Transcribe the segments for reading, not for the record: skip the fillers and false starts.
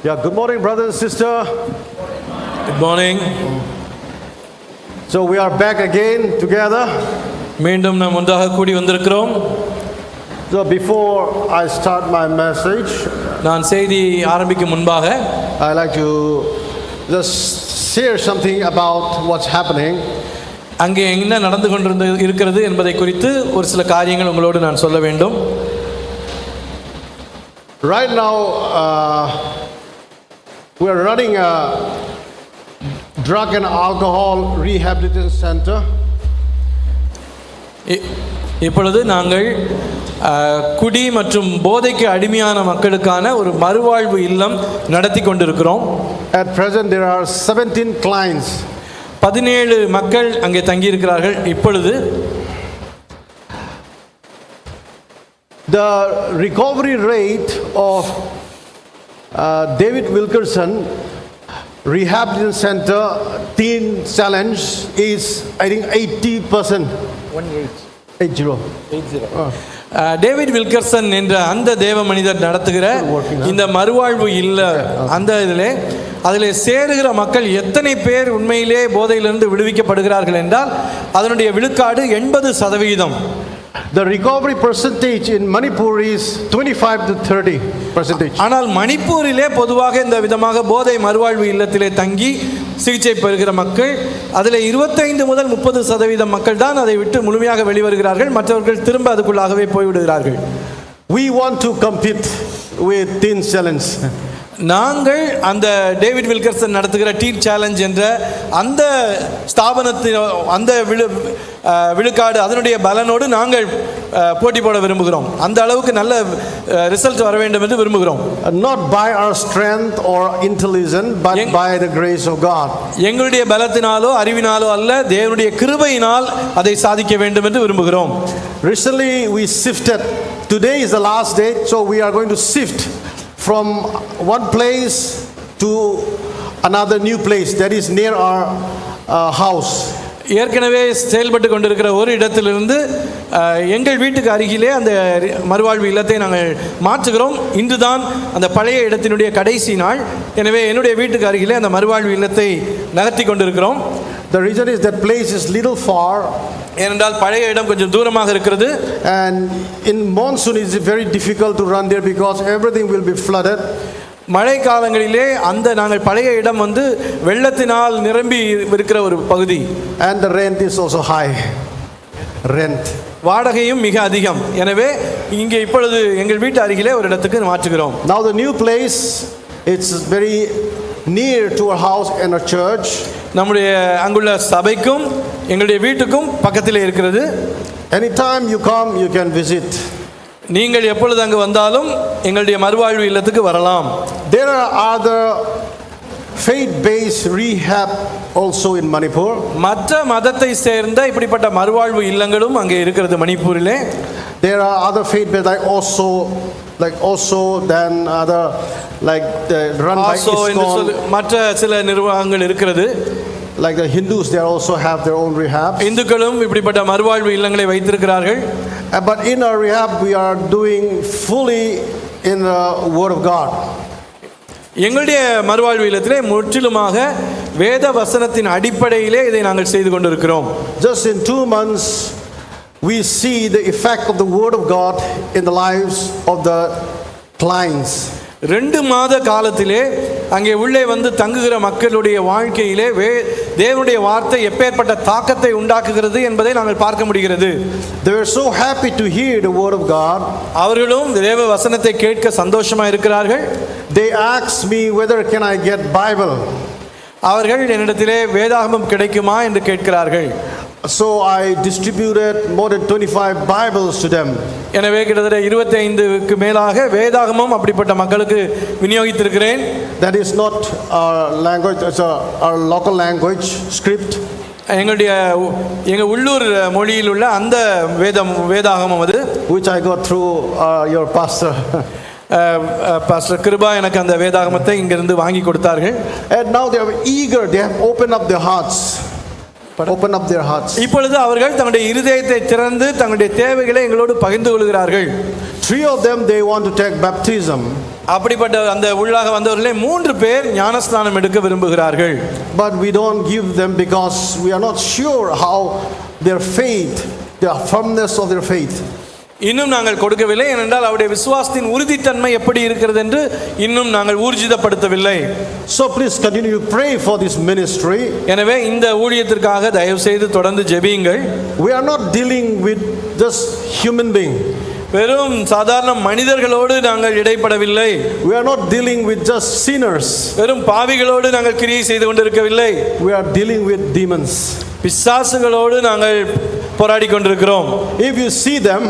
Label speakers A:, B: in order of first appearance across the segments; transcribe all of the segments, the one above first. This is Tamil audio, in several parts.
A: Yeah, good morning, brother and sister.
B: Good morning.
A: So we are back again together.
B: மீண்டும் நாம் ஒன்றாக கூடி வந்திருக்கிறோம்.
A: So before I start my message,
B: நான் செய்தி ஆரம்பிக்கும் முன்பாக
A: I like to just share something about what's happening.
B: அங்கே என்ன நடந்து இருக்கிறது என்பதை குறித்து ஒரு சில காரியங்கள் உங்களோடு நான் சொல்ல வேண்டும்.
A: Right now, we are running a drug and alcohol rehabilitation center.
B: இப்பொழுது நாங்கள் குடி மற்றும் போதைக்கு அடிமையான மக்களுக்கான ஒரு மறுவாழ்வு இல்லம் நடத்தி கொண்டிருக்கிறோம்.
A: At present there are 17 clients.
B: 17 மக்கள் அங்கே தங்கி இருக்கிறார்கள். இப்பொழுது
A: the recovery rate of David Wilkerson Rehabilitation Center Teen Challenge is I think 80%. 80.
B: David Wilkerson என்ற அந்த தேவ மனிதர் நடத்துகிற இந்த மறுவாழ்வு இல்ல அந்த அதில் சேருகிற மக்கள் எத்தனை பேர் உண்மையிலே போதையிலிருந்து விடுவிக்கப்படுகிறார்கள் என்றால் அதனுடைய விழுக்காடு 80%.
A: The recovery percentage in Manipur is 25 to 30%.
B: ஆனால் மணிப்பூரிலே பொதுவாக இந்த விதமாக போதை மறுவாழ்வு இல்லத்திலே தங்கி சிகிச்சை பெறுகிற மக்கள் அதில் 25 முதல் 30% மக்கள் தான் அதை விட்டு முழுமையாக வெளிவருகிறார்கள். மற்றவர்கள் திரும்ப அதுக்குள்ளாகவே போய்விடுகிறார்கள்.
A: We want to compete with Teen Challenge.
B: நாங்கள் அந்த டேவிட் வில்கர்சன் நடத்துகிற டீன் சேலஞ்ச் என்ற அந்த ஸ்தாபனத்தின் அந்த விழுக்காடு அதனுடைய பலனோடு நாங்கள் போட்டி போட விரும்புகிறோம். அந்த அளவுக்கு நல்ல ரிசல்ட் வர வேண்டும் என்று விரும்புகிறோம்.
A: Not by our strength or intelligence but by the grace of God.
B: எங்களுடைய பலத்தினாலோ அறிவினாலோ அல்ல, தேவனுடைய கிருபையினால் அதை சாதிக்க வேண்டும் என்று விரும்புகிறோம்.
A: Recently we shifted. Today is the last day, so we are going to shift from one place to another new place that is near our house.
B: ஏற்கனவே செயல்பட்டு கொண்டிருக்கிற ஒரு இடத்திலிருந்து எங்கள் வீட்டுக்கு அருகிலே அந்த மறுவாழ்வு இல்லத்தை நாங்கள் மாற்றுகிறோம். இன்றுதான் அந்த பழைய இடத்தினுடைய கடைசி நாள். எனவே என்னுடைய வீட்டுக்கு அருகிலே அந்த மறுவாழ்வு இல்லத்தை நகர்த்தி கொண்டிருக்கிறோம்.
A: The reason is that place is little far.
B: ஏனென்றால் பழைய இடம் கொஞ்சம் தூரமாக இருக்கிறது.
A: And in monsoon it is very difficult to run there because everything will be flooded.
B: மழை காலங்களிலே அந்த நாங்கள் பழைய இடம் வெள்ளத்தினால் நிரம்பி இருக்கிற ஒரு பகுதி.
A: And the rent is also high. Rent.
B: வாடகையும் மிக அதிகம். எனவே இங்கே இப்பொழுது எங்கள் வீட்டு அருகிலே ஒரு இடத்துக்கு மாற்றுகிறோம்.
A: Now the new place, it's very near to our house and our church.
B: நம்முடைய அங்குள்ள சபைக்கும் எங்களுடைய வீட்டுக்கும் பக்கத்திலே இருக்கிறது.
A: Anytime you come you can visit.
B: நீங்கள் எப்பொழுது அங்கு வந்தாலும் எங்களுடைய மறுவாழ்வு இல்லத்துக்கு வரலாம்.
A: There are other faith-based rehab also in Manipur.
B: மற்ற மதத்தை சேர்ந்த இப்படிப்பட்ட மறுவாழ்வு இல்லங்களும் அங்கே இருக்கிறது மணிப்பூரிலே.
A: There are other faith-based like also then other like the run by ISKCON.
B: மற்ற சில நிர்வாகங்கள் இருக்கிறது.
A: Like the Hindus, they also have their own rehab.
B: இந்துக்களும் இப்படிப்பட்ட மறுவாழ்வு இல்லங்களை வைத்திருக்கிறார்கள்.
A: But in our rehab we are doing fully in the word of God.
B: எங்களுடைய மறுவாழ்வு இல்லத்திலே முற்றிலுமாக வேத வசனத்தின் அடிப்படையிலே இதை நாங்கள் செய்து கொண்டிருக்கிறோம்.
A: Just in 2 months we see the effect of the word of God in the lives of the clients.
B: 2 மாத காலத்திலே அங்கே உள்ளே தங்குகிற மக்களுடைய வாழ்க்கையிலே தேவனுடைய வார்த்தை எப்பேற்பட்ட தாக்கத்தை உண்டாக்குகிறது என்பதை நாங்கள் பார்க்க முடிகிறது.
A: They were so happy to hear the word of God.
B: அவர்களும் தேவ வசனத்தை கேட்க சந்தோஷமா இருக்கிறார்கள்.
A: They asked me whether can I get Bible. அவர்கள்
B: என்னிடத்திலே வேதாகமம் கிடைக்குமா என்று கேட்கிறார்கள்.
A: So I distributed more than 25 Bibles to them.
B: எனவே கிட்டத்தட்ட 25க்கு மேலாக வேதாகமம் அப்படிப்பட்ட மக்களுக்கு விநியோகித்திருக்கிறேன்.
A: That is not our language, it's our local language script.
B: எங்க உள்ளூர் மொழியில் உள்ள அந்த வேதாகமம் அது,
A: which I got through your pastor.
B: Pastor Kiruba எனக்கு அந்த வேதாகமத்தை இங்கிருந்து வாங்கி கொடுத்தார்கள்.
A: And now they are eager, they have opened up their hearts. open up their hearts.
B: இப்பொழுது அவர்கள் தங்களுடைய இருதயத்தை திறந்து தங்களுடைய தேவைகளை எங்களோடு பகிர்ந்து கொள்கிறார்கள்.
A: 3 of them, they want to take baptism.
B: அப்படிப்பட்ட அந்த உள்ளாக வந்தவர்களே 3 பேர் ஞானஸ்நானம் எடுக்க விரும்புகிறார்கள்.
A: But we don't give them because we are not sure how their faith, the firmness of their faith.
B: இன்னும் நாங்கள் கொடுக்கவில்லை, ஏனென்றால் அவருடைய விசுவாசத்தின் உறுதித்தன்மை எப்படி இருக்கிறது என்று இன்னும் நாங்கள் ஊர்ஜிதப்படுத்தவில்லை.
A: So please continue to pray for this ministry.
B: எனவே இந்த ஊழியத்திற்காக தயவு செய்து தொடர்ந்து ஜெபியுங்கள்.
A: We are not dealing with just human being.
B: வெறும் சாதாரண மனிதர்களோடு நாங்கள் இடைப்படவில்லை.
A: We are not dealing with just sinners.
B: வெறும் பாவிகளோடு நாங்கள் கிரியை செய்து கொண்டிருக்கவில்லை.
A: We are dealing with demons.
B: பிசாசுகளோடு நாங்கள் போராடி கொண்டிருக்கிறோம்.
A: If you see them,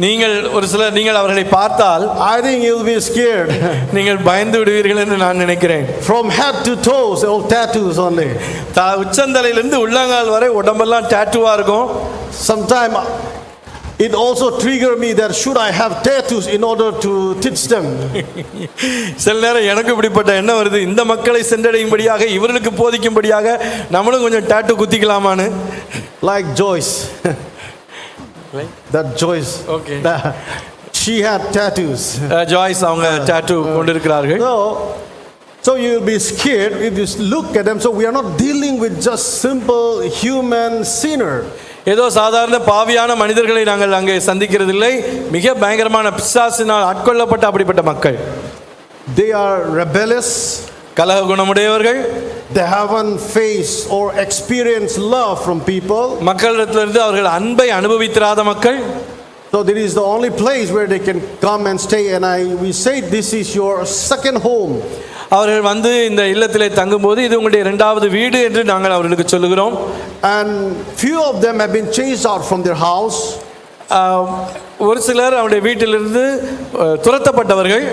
B: நீங்கள் அவர்களை பார்த்தால்
A: I think you will be scared.
B: நீங்கள் பயந்து விடுவீர்கள் என்று நான் நினைக்கிறேன்.
A: From head to toes, all tattoos only.
B: உச்சந்தலையிலிருந்து உள்ளங்கால் வரை உடம்பெல்லாம் டாட்டூவா இருக்கும்.
A: Sometime it also trigger me that should I have tattoos in order to teach them.
B: சில நேரம் எனக்கு இப்படிப்பட்ட எண்ணம் வருது, இந்த மக்களை சென்றடையும்படியாக இவர்களுக்கு போதிக்கும்படியாக நம்மளும் கொஞ்சம் tattoo குத்திக்கலாமான்னு.
A: Like Joyce. That Joyce.
B: Okay.
A: She had tattoos.
B: Joyce அவங்க டாட்டூ கொண்டிருக்கிறார்கள்.
A: So you will be scared if you look at them. So we are not dealing with just simple human sinner.
B: ஏதோ சாதாரண பாவியான மனிதர்களை நாங்கள் அங்கே சந்திக்கிறதில்லை, மிக பயங்கரமான பிசாசினால் ஆட்கொள்ளப்பட்ட அப்படிப்பட்ட மக்கள்.
A: They are rebellious,
B: கலக குணமுடையவர்கள்.
A: they haven't faced or experienced love from people.
B: மக்களிடத்திலிருந்து அவர்கள் அன்பை அனுபவித்திராத மக்கள்.
A: So there is the only place where they can come and stay, and we say this is your second home.
B: அவர்கள் வந்து இந்த இல்லத்திலே தங்கும்போது இது உங்களுடைய இரண்டாவது வீடு என்று நாங்கள் அவர்களுக்கு சொல்லுகிறோம்.
A: And few of them have been chased out from their house.
B: ஒரு சிலர் அவருடைய வீட்டிலிருந்து துரத்தப்பட்டவர்கள்.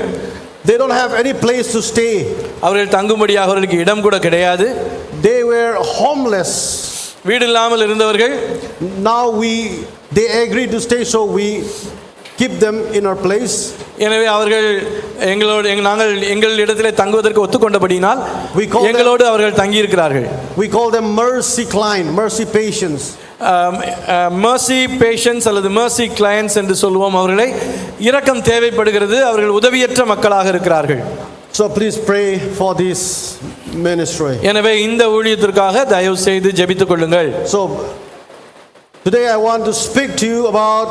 A: They don't have any place to stay.
B: அவர்கள் தங்கும்படியாக அவர்களுக்கு இடம் கூட கிடையாது.
A: They were homeless.
B: வீடு இல்லாமல் இருந்தவர்கள்.
A: Now they agreed to stay, so we keep them in our place.
B: எனவே அவர்கள் நாங்கள் எங்கள் இடத்திலே தங்குவதற்கு ஒத்துக்கொண்டபடியினால் எங்களோடு அவர்கள் தங்கி இருக்கிறார்கள்.
A: We call them mercy client, mercy patients.
B: mercy patients அல்லது mercy clients என்று சொல்லுவோம். அவர்களை இரக்கம் தேவைப்படுகிறது, அவர்கள் உதவியற்ற மக்களாக இருக்கிறார்கள்.
A: So please pray for this ministry.
B: எனவே இந்த ஊழியத்திற்காக தயவு செய்து ஜெபித்துக் கொள்ளுங்கள்.
A: So today I want to speak to you about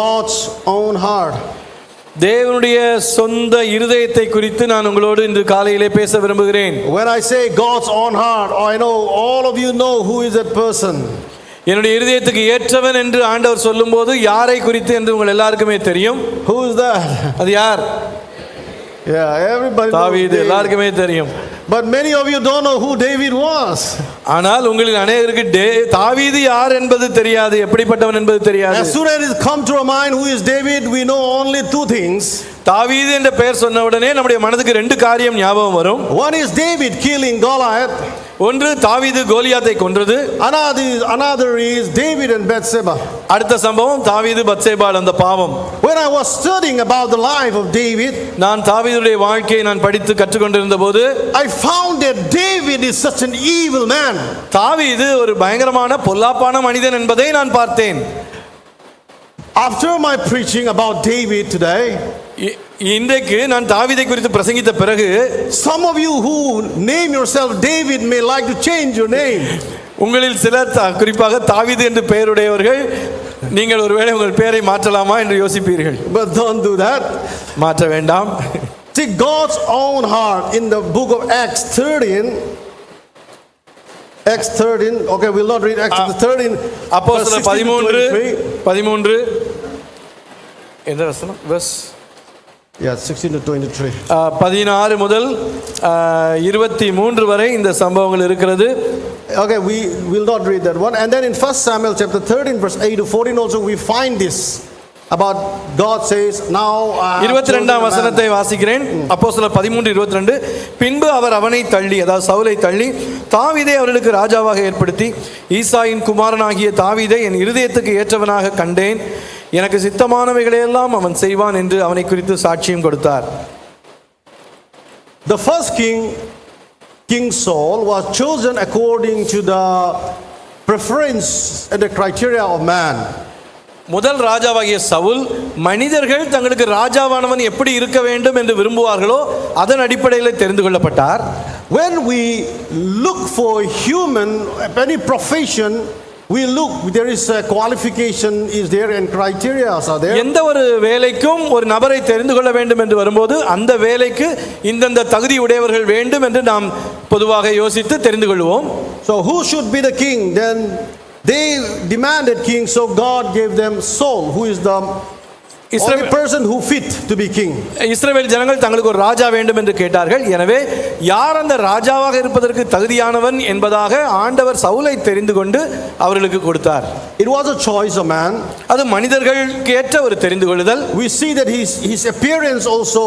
A: God's own heart.
B: தேவனுடைய சொந்த இருதயத்தை குறித்து நான் உங்களோடு இன்று காலையிலே பேச விரும்புகிறேன்.
A: When I say God's own heart, I know all of you know who is that person.
B: என்னுடைய இருதயத்துக்கு ஏற்றவன் என்று ஆண்டவர் சொல்லும்போது யாரை குறித்து என்று உங்கள் எல்லாருக்குமே தெரியும்.
A: Who is that?
B: அது யார்?
A: Yeah, everybody knows
B: தாவீது, எல்லாருக்குமே தெரியும்.
A: But many of you don't know who David was.
B: ஆனால் உங்களில் அநேகருக்கு தாவீது யார் என்பது தெரியாது, எப்படிப்பட்டவன் என்பது தெரியாது.
A: As soon as it comes to our mind who is David, we know only two things.
B: தாவீது என்ற பெயர் சொன்ன உடனே நம்முடைய மனதுக்கு ரெண்டு காரியம் ஞாபகம் வரும்.
A: One is David killing Goliath.
B: ஒன்று தாவீது கோலியாத்தை கொன்றது.
A: Another is David and Bathsheba.
B: அடுத்த சம்பவம் தாவீது பத்சேபாள் அந்த பாவம்.
A: When I was studying about the life of David,
B: நான் தாவீதுடைய வாழ்க்கையை நான் படித்து கற்றுக்கொண்டிருந்த போது
A: I found that David is such an evil man.
B: தாவீது ஒரு பயங்கரமான பொல்லாப்பான மனிதன் என்பதை நான் பார்த்தேன்.
A: After my preaching about David today,
B: இன்றைக்கு நான் தாவீதை குறித்து பிரசங்கித்த பிறகு
A: some of you who name yourself David may like to change your name.
B: உங்களில் சிலர் குறிப்பாக தாவீது என்று பெயருடையவர்கள் நீங்கள் ஒருவேளை உங்கள் பெயரை மாற்றலாமா என்று யோசிப்பீர்கள்.
A: But don't do that.
B: மாற்ற வேண்டாம்.
A: See, God's own heart in the book of Acts 13. Okay, we'll not read Acts 13.
B: அப்போஸ்தலர் 13 எந்த வசனம்? verse
A: 16 to 23.
B: 16 முதல் 23 வரை இந்த சம்பவங்கள் இருக்கிறது.
A: Okay, we will not read that one. And then in 1 Samuel chapter 13 verse 8 to 14 also we find this about God says now
B: 22ஆம் வசனத்தை வாசிக்கிறேன். அப்போஸ்தலர் 13:22. பின்பு அவர் அவனை தள்ளி, அதாவது சவுலை தள்ளி தாவீதை அவர்களுக்கு ராஜாவாக ஏற்படுத்தி ஈசாயின் குமாரனாகிய தாவீதை என் இருதயத்துக்கு ஏற்றவனாக கண்டேன், எனக்கு சித்தமானவைகளையெல்லாம் அவன் செய்வான் என்று அவனை குறித்து சாட்சியம் கொடுத்தார்.
A: The first king Saul was chosen according to the preference and the criteria of man.
B: முதல் ராஜாவாகிய சவுல் மனிதர்கள் தங்களுக்கு ராஜாவானவன் எப்படி இருக்க வேண்டும் என்று விரும்புவார்களோ அதன் அடிப்படையில் தெரிந்து கொள்ளப்பட்டார்.
A: When we look for human, any profession, we look, there is a qualification is there and criteria are there.
B: எந்த ஒரு வேலைக்கும் ஒரு நபரை தெரிந்து கொள்ள வேண்டும் என்று வரும்போது அந்த வேலைக்கு இந்தந்த தகுதி உடையவர்கள் வேண்டும் என்று நாம் பொதுவாக யோசித்து தெரிந்து கொள்வோம்.
A: So who should be the king? Then they demanded king, so God gave them Saul, who is the only person who fit to be king.
B: இஸ்ரவேல் ஜனங்கள் தங்களுக்கு ஒரு ராஜா வேண்டும் என்று கேட்டார்கள். எனவே யார் அந்த ராஜாவாக இருப்பதற்கு தகுதியானவன் என்பதாக ஆண்டவர் சவுலை தெரிந்து கொண்டு அவர்களுக்கு கொடுத்தார்.
A: It was a choice of man.
B: அது மனிதர்களுக்கு ஏற்ற ஒரு தெரிந்து கொள்ளுதல்.
A: We see that his appearance also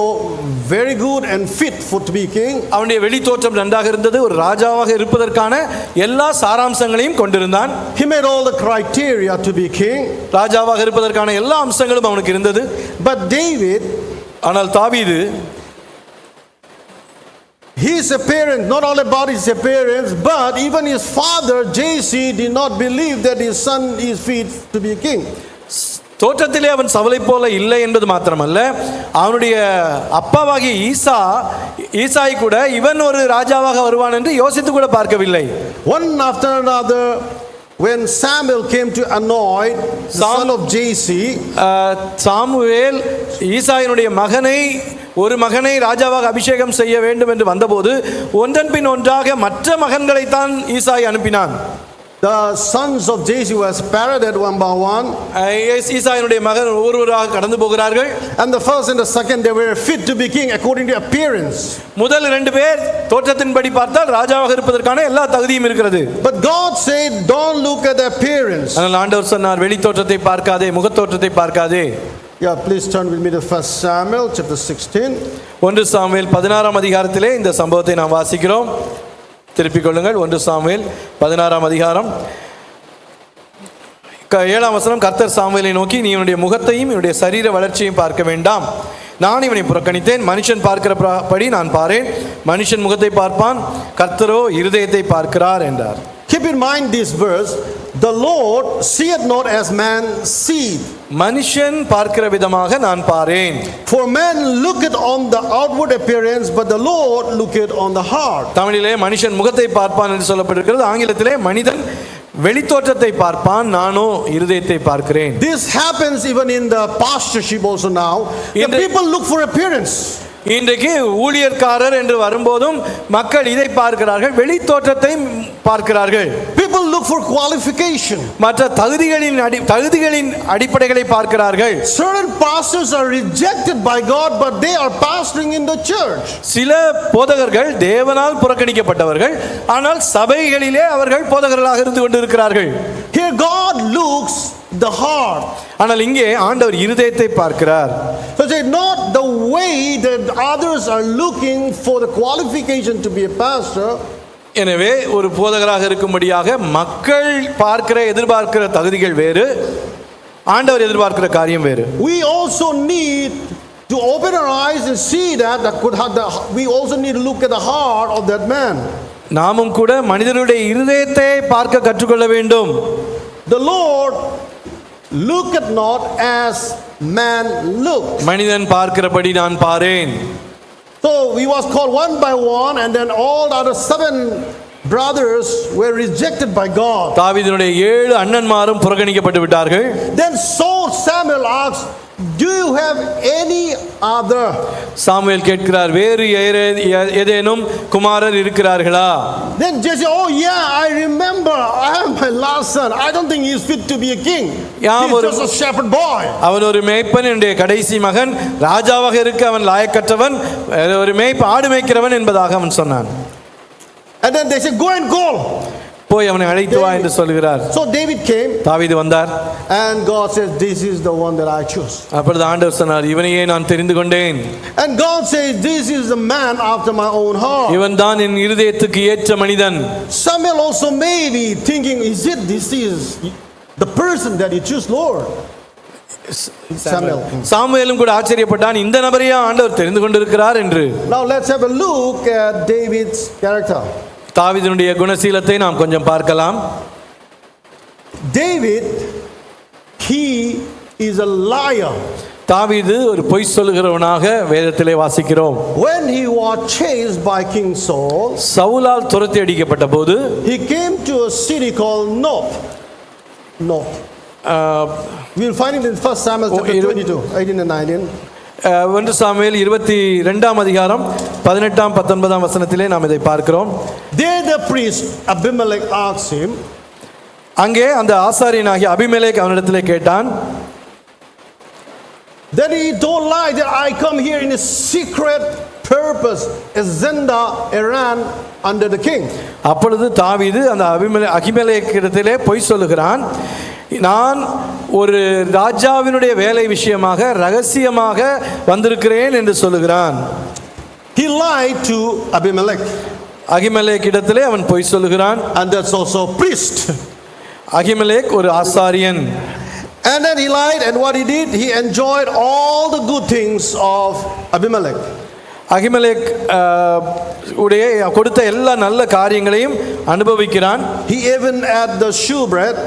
A: very good and fit for to be king.
B: அவனுடைய வெளி தோற்றம் நன்றாக இருந்தது. ஒரு ராஜாவாக இருப்பதற்கான எல்லா சாராம்சங்களையும் கொண்டிருந்தான்.
A: He made all the criteria to be king.
B: ராஜாவாக இருப்பதற்கான எல்லா அம்சங்களும் அவனுக்கு இருந்தது.
A: But David,
B: ஆனால் தாவீது,
A: his appearance, not all about his appearance, but even his father Jesse did not believe that his son is fit to be king.
B: தோற்றத்திலே அவன் சவுலை போல இல்லை என்பது மாத்திரமல்ல, அவனுடைய அப்பாவாகிய ஈசாய் கூட இவன் ஒரு ராஜாவாக வருவான் என்று யோசித்து கூட பார்க்கவில்லை.
A: One after another, when Samuel came to anoint the son of Jesse,
B: Samuel ஈசாயினுடைய ஒரு மகனை ராஜாவாக அபிஷேகம் செய்ய வேண்டும் என்று வந்தபோது ஒன்றன் பின் ஒன்றாக மற்ற மகன்களை தான் ஈசாய் அனுப்பினான்.
A: The sons of Jesse were spared one by one.
B: ஈசாயினுடைய மகன் ஒவ்வொருவராக கடந்து போகிறார்கள்.
A: And the first and the second, they were fit to be king according to appearance.
B: முதல் இரண்டு பேர் தோற்றத்தின்படி பார்த்தால் ராஜாவாக இருப்பதற்கான எல்லா தகுதியும் இருக்கிறது.
A: But God said, don't look at the appearance.
B: ஆனால் ஆண்டவர் சொன்னார், வெளி தோற்றத்தை பார்க்காதே, முக தோற்றத்தை பார்க்காதே.
A: Yeah, please turn with me to 1 Samuel chapter 16.
B: 1 Samuel 16ஆம் அதிகாரத்திலே இந்த சம்பவத்தை நாம் வாசிக்கிறோம். திருப்பிக் கொள்ளுங்கள். 1 சாமுவேல் 16ஆம் அதிகாரம் 7ஆம் வசனம். கர்த்தர் சாமுவேலை நோக்கி, நீ இவனுடைய முகத்தையும் இவனுடைய சரீர வளர்ச்சியையும் பார்க்க வேண்டாம். நான் இவனை புறக்கணித்தேன். மனுஷன் பார்க்கிறபடி நான் பாரேன். மனுஷன் முகத்தை பார்ப்பான், கர்த்தரோ இருதயத்தை பார்க்கிறார் என்றார்.
A: Keep in mind this verse, the Lord seeth not as man seeth.
B: மனுஷன் பார்க்கிற விதமாக நான் பாரேன்.
A: For man looketh on the outward appearance, but the Lord looketh on the heart.
B: தமிழிலே மனுஷன் முகத்தை பார்ப்பான் என்று சொல்லப்பட்டிருக்கிறது. ஆங்கிலத்திலே மனிதன் வெளித்தோற்றத்தை பார்ப்பான், நானோ இருதயத்தை பார்க்கிறேன்.
A: This happens even in the pastorship also now. The people look for appearance.
B: இன்றைக்கு ஊழியர்காரர் என்று வரும்போதும் மக்கள் இதை பார்க்கிறார்கள், வெளி தோற்றத்தை பார்க்கிறார்கள்.
A: People look for qualification.
B: மற்ற தகுதிகளின் அடிப்படைகளை பார்க்கிறார்கள்.
A: Certain pastors are rejected by God, but they are pastoring in the church.
B: சில போதகர்கள் தேவனால் புறக்கணிக்கப்பட்டவர்கள், ஆனால் சபைகளிலே அவர்கள் போதகர்களாக இருந்து கொண்டிருக்கிறார்கள்.
A: Here God looks the heart.
B: ஆனால் இங்கே ஆண்டவர் இருதயத்தை பார்க்கிறார்.
A: So say not the way that others are looking for the qualification to be a pastor.
B: எனவே ஒரு போதகராக இருக்கும்படியாக மக்கள் எதிர்பார்க்கிற தகுதிகள் வேறு, ஆண்டவர் எதிர்பார்க்கிற காரியம் வேறு.
A: We also need to open our eyes and see that we also need to look at the heart of that man.
B: நாமும் கூட மனிதனுடைய இருதயத்தை பார்க்க கற்றுக்கொள்ள வேண்டும்.
A: The Lord looketh not as man looks.
B: மனிதன் பார்க்கிறபடி நான் பாரேன்.
A: So he was called one by one, and then all the other 7 brothers were rejected by God.
B: தாவீதுடைய 7 அண்ணன்மாரும் புறக்கணிக்கப்பட்டு விட்டார்கள்.
A: Then Samuel asked, do you have any other?
B: Samuel கேட்கிறார், வேறு ஏதேனும் குமாரர் இருக்கிறார்களா?
A: Then Jesse, oh yeah, I remember, I have my last son. I don't think he is fit to be a king. He's just a shepherd boy.
B: அவன் ஒரு மேய்ப்பன், என்னுடைய கடைசி மகன், ராஜாவாக இருக்க அவன் லாயக்கற்றவன், ஒரு ஆடு மேய்க்கிறவன் என்பதாக அவன் சொன்னான்.
A: And then they said, go and call.
B: போய் அவனை அழைத்து வா என்று சொல்கிறார்.
A: So David came.
B: தாவீது வந்தார்.
A: And God says, this is the one that I choose.
B: அப்பொழுது ஆண்டவர் சொன்னார், இவனையே நான் தெரிந்து கொண்டேன்.
A: And God says, this is the man after my own heart.
B: இவன் தான் என் இருதயத்துக்கு ஏற்ற மனிதன்.
A: Samuel also may be thinking, this is the person that you choose, Lord.
B: சாமுவேலும் கூட ஆச்சரியப்பட்டான், இந்த நபரையா ஆண்டவர் தெரிந்து கொண்டிருக்கிறார் என்று.
A: Now let's have a look at David's character.
B: தாவீதுடைய குணசீலத்தை நாம் கொஞ்சம் பார்க்கலாம்.
A: David, he is a liar.
B: தாவீது ஒரு பொய் சொல்லுகிறவனாக வேதத்திலே வாசிக்கிறோம்.
A: When he was chased by King Saul,
B: சவுலால் துரத்தி அடிக்கப்பட்ட போது
A: he came to a city called Nob. We'll find it in 1 Samuel chapter 22, 18 and 19.
B: 1 Samuel 22ஆம் அதிகாரம் 18ஆம் 19ஆம் வசனத்திலே நாம் இதை பார்க்கிறோம்.
A: There the priest Abimelech asked him,
B: அங்கே அந்த ஆசாரியனாகிய அபிமெலேக் அவனிடத்திலே கேட்டான்,
A: that he don't lie that I come here in a secret purpose, agenda, Iran under the king.
B: அப்பொழுது தாவீது அந்த அகிமெலேக்கிடத்திலே பொய் சொல்லுகிறான், நான் ஒரு ராஜாவினுடைய வேலை விஷயமாக ரகசியமாக வந்திருக்கிறேன் என்று சொல்லுகிறான்.
A: He lied to Abimelech.
B: அகிமெலேக்கிடத்திலே அவன் பொய் சொல்லுகிறான்.
A: And that's also priest.
B: Ahimelech ஒரு ஆசாரியன்.
A: And then he lied, and what he did, he enjoyed all the good things of Abimelech.
B: Ahimelech உடைய கொடுத்த எல்லா நல்ல காரியங்களையும் அனுபவிக்கிறான்.
A: He even had the shewbread.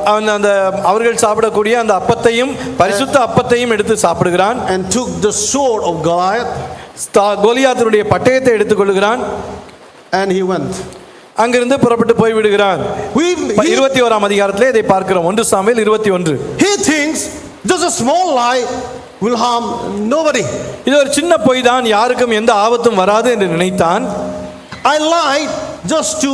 B: அவன் அந்த அவர்கள் சாப்பிடக்கூடிய அந்த அப்பத்தையும் பரிசுத்த அப்பத்தையும் எடுத்து சாப்பிடுகிறான்.
A: And took the sword of Goliath.
B: கோலியாத்தினுடைய பட்டயத்தை எடுத்துக்கொள்கிறான்.
A: And he went.
B: அங்கிருந்து புறப்பட்டு போய் விடுகிறான். 21ஆம் அதிகாரத்திலே இதை பார்க்கிறோம். 1 Samuel 21.
A: He thinks just a small lie will harm nobody.
B: இது ஒரு சின்ன பொய் தான், யாருக்கும் எந்த ஆபத்தும் வராது என்று நினைத்தான்.
A: I lied just to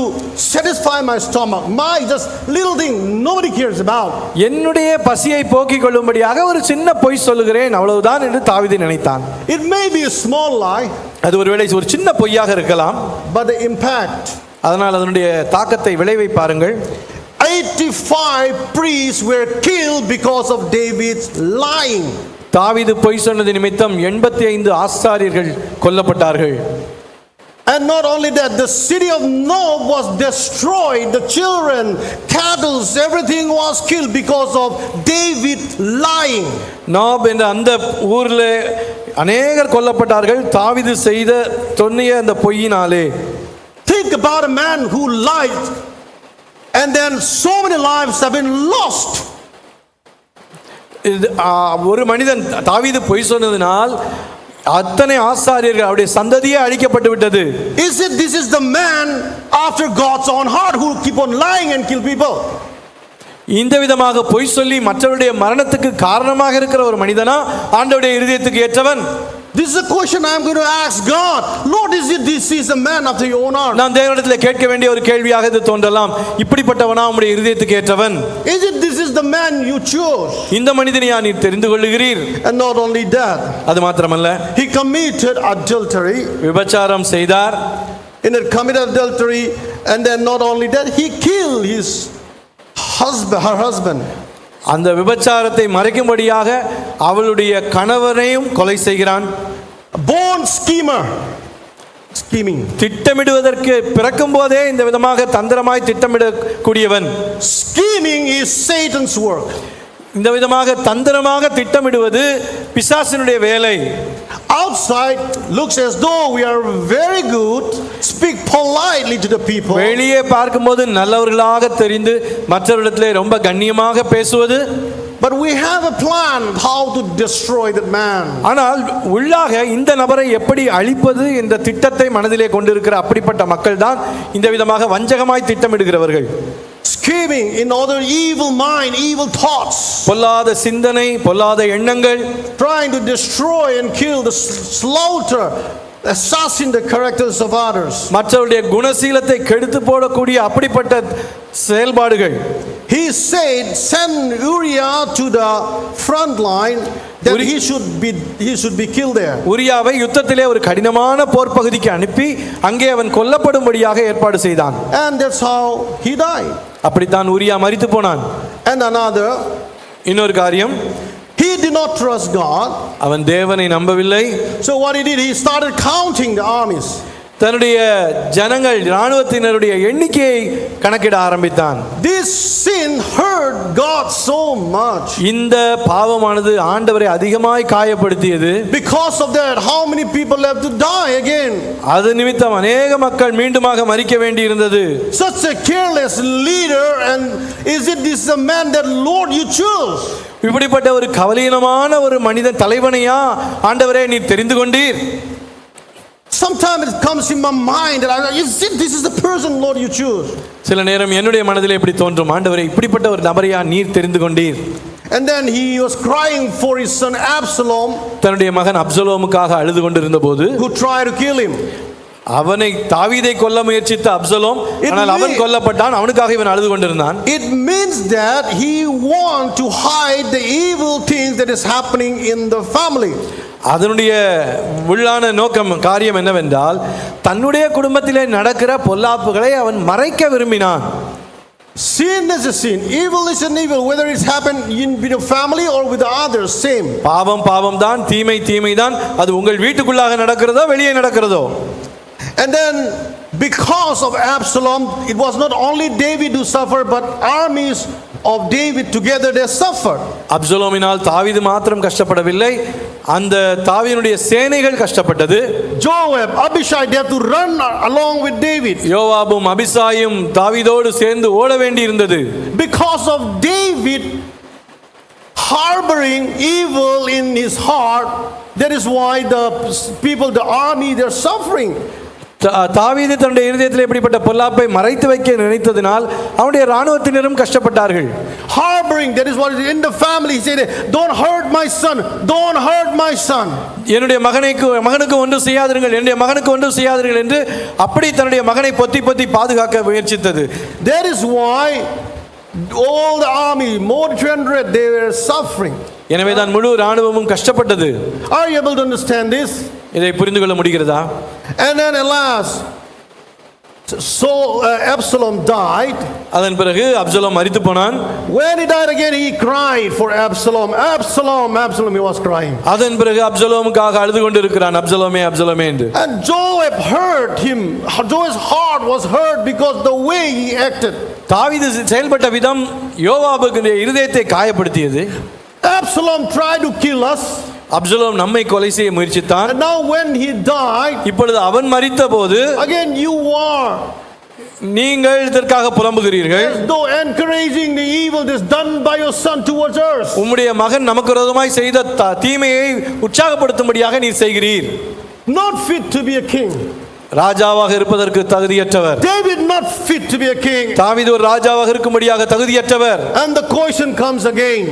A: satisfy my stomach. My just little thing nobody cares about.
B: என்னுடைய பசியை போக்கிக் கொள்ளும்படியாக ஒரு சின்ன பொய் சொல்லுகிறேன், அவ்வளவுதான் என்று தாவீது நினைத்தான்.
A: It may be a small lie.
B: அது ஒருவேளை ஒரு சின்ன பொய்யாக இருக்கலாம்.
A: But the impact.
B: அதனால் அதனுடைய தாக்கத்தை விளைவை பாருங்கள்.
A: 85 priests were killed because of David's lying.
B: தாவீது பொய் சொன்னது நிமித்தம் 85 ஆசாரியர்கள் கொல்லப்பட்டார்கள்.
A: And not only that, the city of Nob was destroyed. The children, cattle, everything was killed because of David lying.
B: நோப் என்ற அந்த ஊரில் அநேகர் கொல்லப்பட்டார்கள் தாவீது செய்த சொன்னிய அந்த பொய்யினாலே.
A: Think about a man who lied, and then so many lives have been lost.
B: ஒரு மனிதன் தாவீது பொய் சொன்னதினால் அத்தனை ஆசாரியர்கள் அவருடைய சந்ததியே அழிக்கப்பட்டு விட்டது.
A: This is the man after God's own heart who keep on lying and kill people.
B: இந்த விதமாக பொய் சொல்லி மற்றவருடைய மரணத்துக்கு காரணமாக இருக்கிற ஒரு மனிதனா ஆண்டவருடைய இருதயத்துக்கு ஏற்றவன்?
A: This is a question I am going to ask God. Lord, this is a man after your own heart?
B: நான் தேவனிடத்தில் கேட்க வேண்டிய ஒரு கேள்வியாக இது தோன்றலாம். இப்படிப்பட்டவனா உம்முடைய இருதயத்துக்கு ஏற்றவன்?
A: This is the man you chose?
B: இந்த மனிதனையா நீர் தெரிந்து கொள்ளுகிறீர்?
A: And not only that,
B: அது மாத்திரமல்ல,
A: he committed adultery.
B: விபச்சாரம் செய்தார்.
A: In committed adultery, and then not only that, he killed his husband, her husband.
B: அந்த விபச்சாரத்தை மறைக்கும்படியாக அவளுடைய கணவரையும் கொலை செய்கிறான்.
A: Born schemer. Scheming.
B: திட்டமிடுவதற்கு பிறக்கும் போதே இந்த விதமாக தந்திரமாய் திட்டமிடக்கூடியவன்.
A: Scheming is Satan's work.
B: இந்த விதமாக தந்திரமாக திட்டமிடுவது பிசாசினுடைய வேலை.
A: Outside looks as though we are very good, speak politely to the people.
B: வெளியே பார்க்கும்போது நல்லவர்களாக தெரிந்து மற்றவர்களிடத்திலே ரொம்ப கண்ணியமாக பேசுவது.
A: But we have a plan how to destroy that man.
B: ஆனால் உள்ளாக இந்த நபரை எப்படி அழிப்பது என்ற திட்டத்தை மனதிலே கொண்டிருக்கிற அப்படிப்பட்ட மக்கள் தான் இந்த விதமாக வஞ்சகமாய் திட்டமிடுகிறவர்கள்.
A: Scheming in other evil mind, evil thoughts.
B: பொல்லாத சிந்தனை, பொல்லாத எண்ணங்கள்.
A: Trying to destroy and kill, the slaughter, assassin the characters of others.
B: மற்றவருடைய குணசீலத்தை கெடுத்து போடக்கூடிய அப்படிப்பட்ட செயல்பாடுகள்.
A: He said, send Uriah to the front line, that he should be killed there.
B: உரியாவை யுத்தத்திலே ஒரு கடினமான போர் பகுதிக்கு அனுப்பி அங்கே அவன் கொல்லப்படும்படியாக ஏற்பாடு செய்தான்.
A: And that's how he died.
B: அப்படித்தான் உரியா மரித்து போனான்.
A: And another,
B: இன்னொரு காரியம்,
A: he did not trust God.
B: அவன் தேவனை நம்பவில்லை.
A: So what he did, he started counting the armies.
B: தன்னுடைய ஜனங்கள் இராணுவத்தினருடைய எண்ணிக்கையை கணக்கிட ஆரம்பித்தான்.
A: This sin hurt God so much.
B: இந்த பாவமானது ஆண்டவரை அதிகமாய் காயப்படுத்தியது.
A: Because of that, how many people have to die again?
B: அது நிமித்தம் அநேக மக்கள் மீண்டுமாக மரிக்க வேண்டியிருந்தது.
A: Such a careless leader, and this the man that Lord you choose?
B: இப்படிப்பட்ட ஒரு கவலையினமான ஒரு மனிதன் தலைவனையா ஆண்டவரே நீர் தெரிந்து கொண்டீர்.
A: Sometimes it comes in my mind that this is the person Lord you choose.
B: சில நேரம் என்னுடைய மனதிலே இப்படி தோன்றும், ஆண்டவரே இப்படிப்பட்ட ஒரு நபரையா நீர் தெரிந்து கொண்டீர்.
A: And then he was crying for his son Absalom,
B: தன்னுடைய மகன் அப்சலோமுக்காக அழுது கொண்டிருந்த போது,
A: who tried to kill him.
B: அவனை தாவீதை கொல்ல முயற்சித்த அப்சலோம், ஆனால் அவன் கொல்லப்பட்டான். அவனுக்காக இவன் அழுது கொண்டிருந்தான்.
A: It means that he want to hide the evil things that is happening in the family.
B: அதனுடைய உள்ளான நோக்கம் காரியம் என்னவென்றால் தன்னுடைய குடும்பத்திலே நடக்கிற பொல்லாப்புகளை அவன் மறைக்க விரும்பினான்.
A: Sin is a sin, evil is an evil, whether it's happened in your family or with others, same.
B: பாவம் பாவம் தான், தீமை தீமை தான். அது உங்கள் வீட்டுக்குள்ளாக நடக்கிறதோ வெளியே நடக்கிறதோ.
A: And then because of Absalom, it was not only David who suffered, but armies of David together they suffered.
B: அப்சலோமினால் தாவீது மாத்திரம் கஷ்டப்படவில்லை, அந்த தாவீதுடைய சேனைகள் கஷ்டப்பட்டது.
A: Joab, Abishai, they have to run along with David.
B: யோவாபும் அபிசாயும் தாவீதோடு சேர்ந்து ஓட வேண்டியிருந்தது.
A: Because of David harboring evil in his heart, that is why the people, the army, they're suffering.
B: தாவீது தன்னுடைய இருதயத்தில் இப்படிப்பட்ட பொல்லாப்பை மறைத்து வைக்க நினைத்ததினால் அவனுடைய இராணுவத்தினரும் கஷ்டப்பட்டார்கள்.
A: Harboring, that is what is in the family. He said, don't hurt my son, don't hurt my son.
B: என்னுடைய மகனுக்கு ஒன்று செய்யாதீர்கள், என்னுடைய மகனுக்கு ஒன்று செய்யாதீர்கள் என்று அப்படி தன்னுடைய மகனை பொத்தி பொத்தி பாதுகாக்க முயற்சித்தது.
A: That is why all the army, more than 300, they were suffering.
B: எனவே தான் முழு இராணுவமும் கஷ்டப்பட்டது.
A: Are you able to understand this?
B: இதை புரிந்து கொள்ள முடிகிறதா?
A: And then alas, so Absalom died.
B: அதன் பிறகு அப்சலோம் மரித்து போனான்.
A: When he died again, he cried for Absalom. Absalom, Absalom, he was crying.
B: அதன் பிறகு அப்சலோமுக்காக அழுது கொண்டிருக்கிறான், அப்சலோமே அப்சலோமே என்று.
A: And Joab hurt him. Joab's heart was hurt because the way he acted.
B: தாவீது செயல்பட்ட விதம் யோவாபுடைய இருதயத்தை காயப்படுத்தியது.
A: Absalom tried to kill us.
B: Absalom நம்மை கொலை செய்ய முயற்சித்தான்.
A: And now when he died,
B: இப்பொழுது அவன் மரித்த போது
A: again you are
B: நீங்கள் இதற்காக புலம்புகிறீர்கள்.
A: as though encouraging the evil that is done by your son towards us.
B: உம்முடைய மகன் நமக்கு விரோதமாய் செய்த தீமையை உற்சாகப்படுத்தும்படியாக நீர் செய்கிறீர்.
A: Not fit to be a king.
B: ராஜாவாக இருப்பதற்கு தகுதியற்றவர்.
A: David not fit to be a king.
B: தாவீது ஒரு ராஜாவாக இருக்கும்படியாக தகுதியற்றவர்.
A: And the question comes again.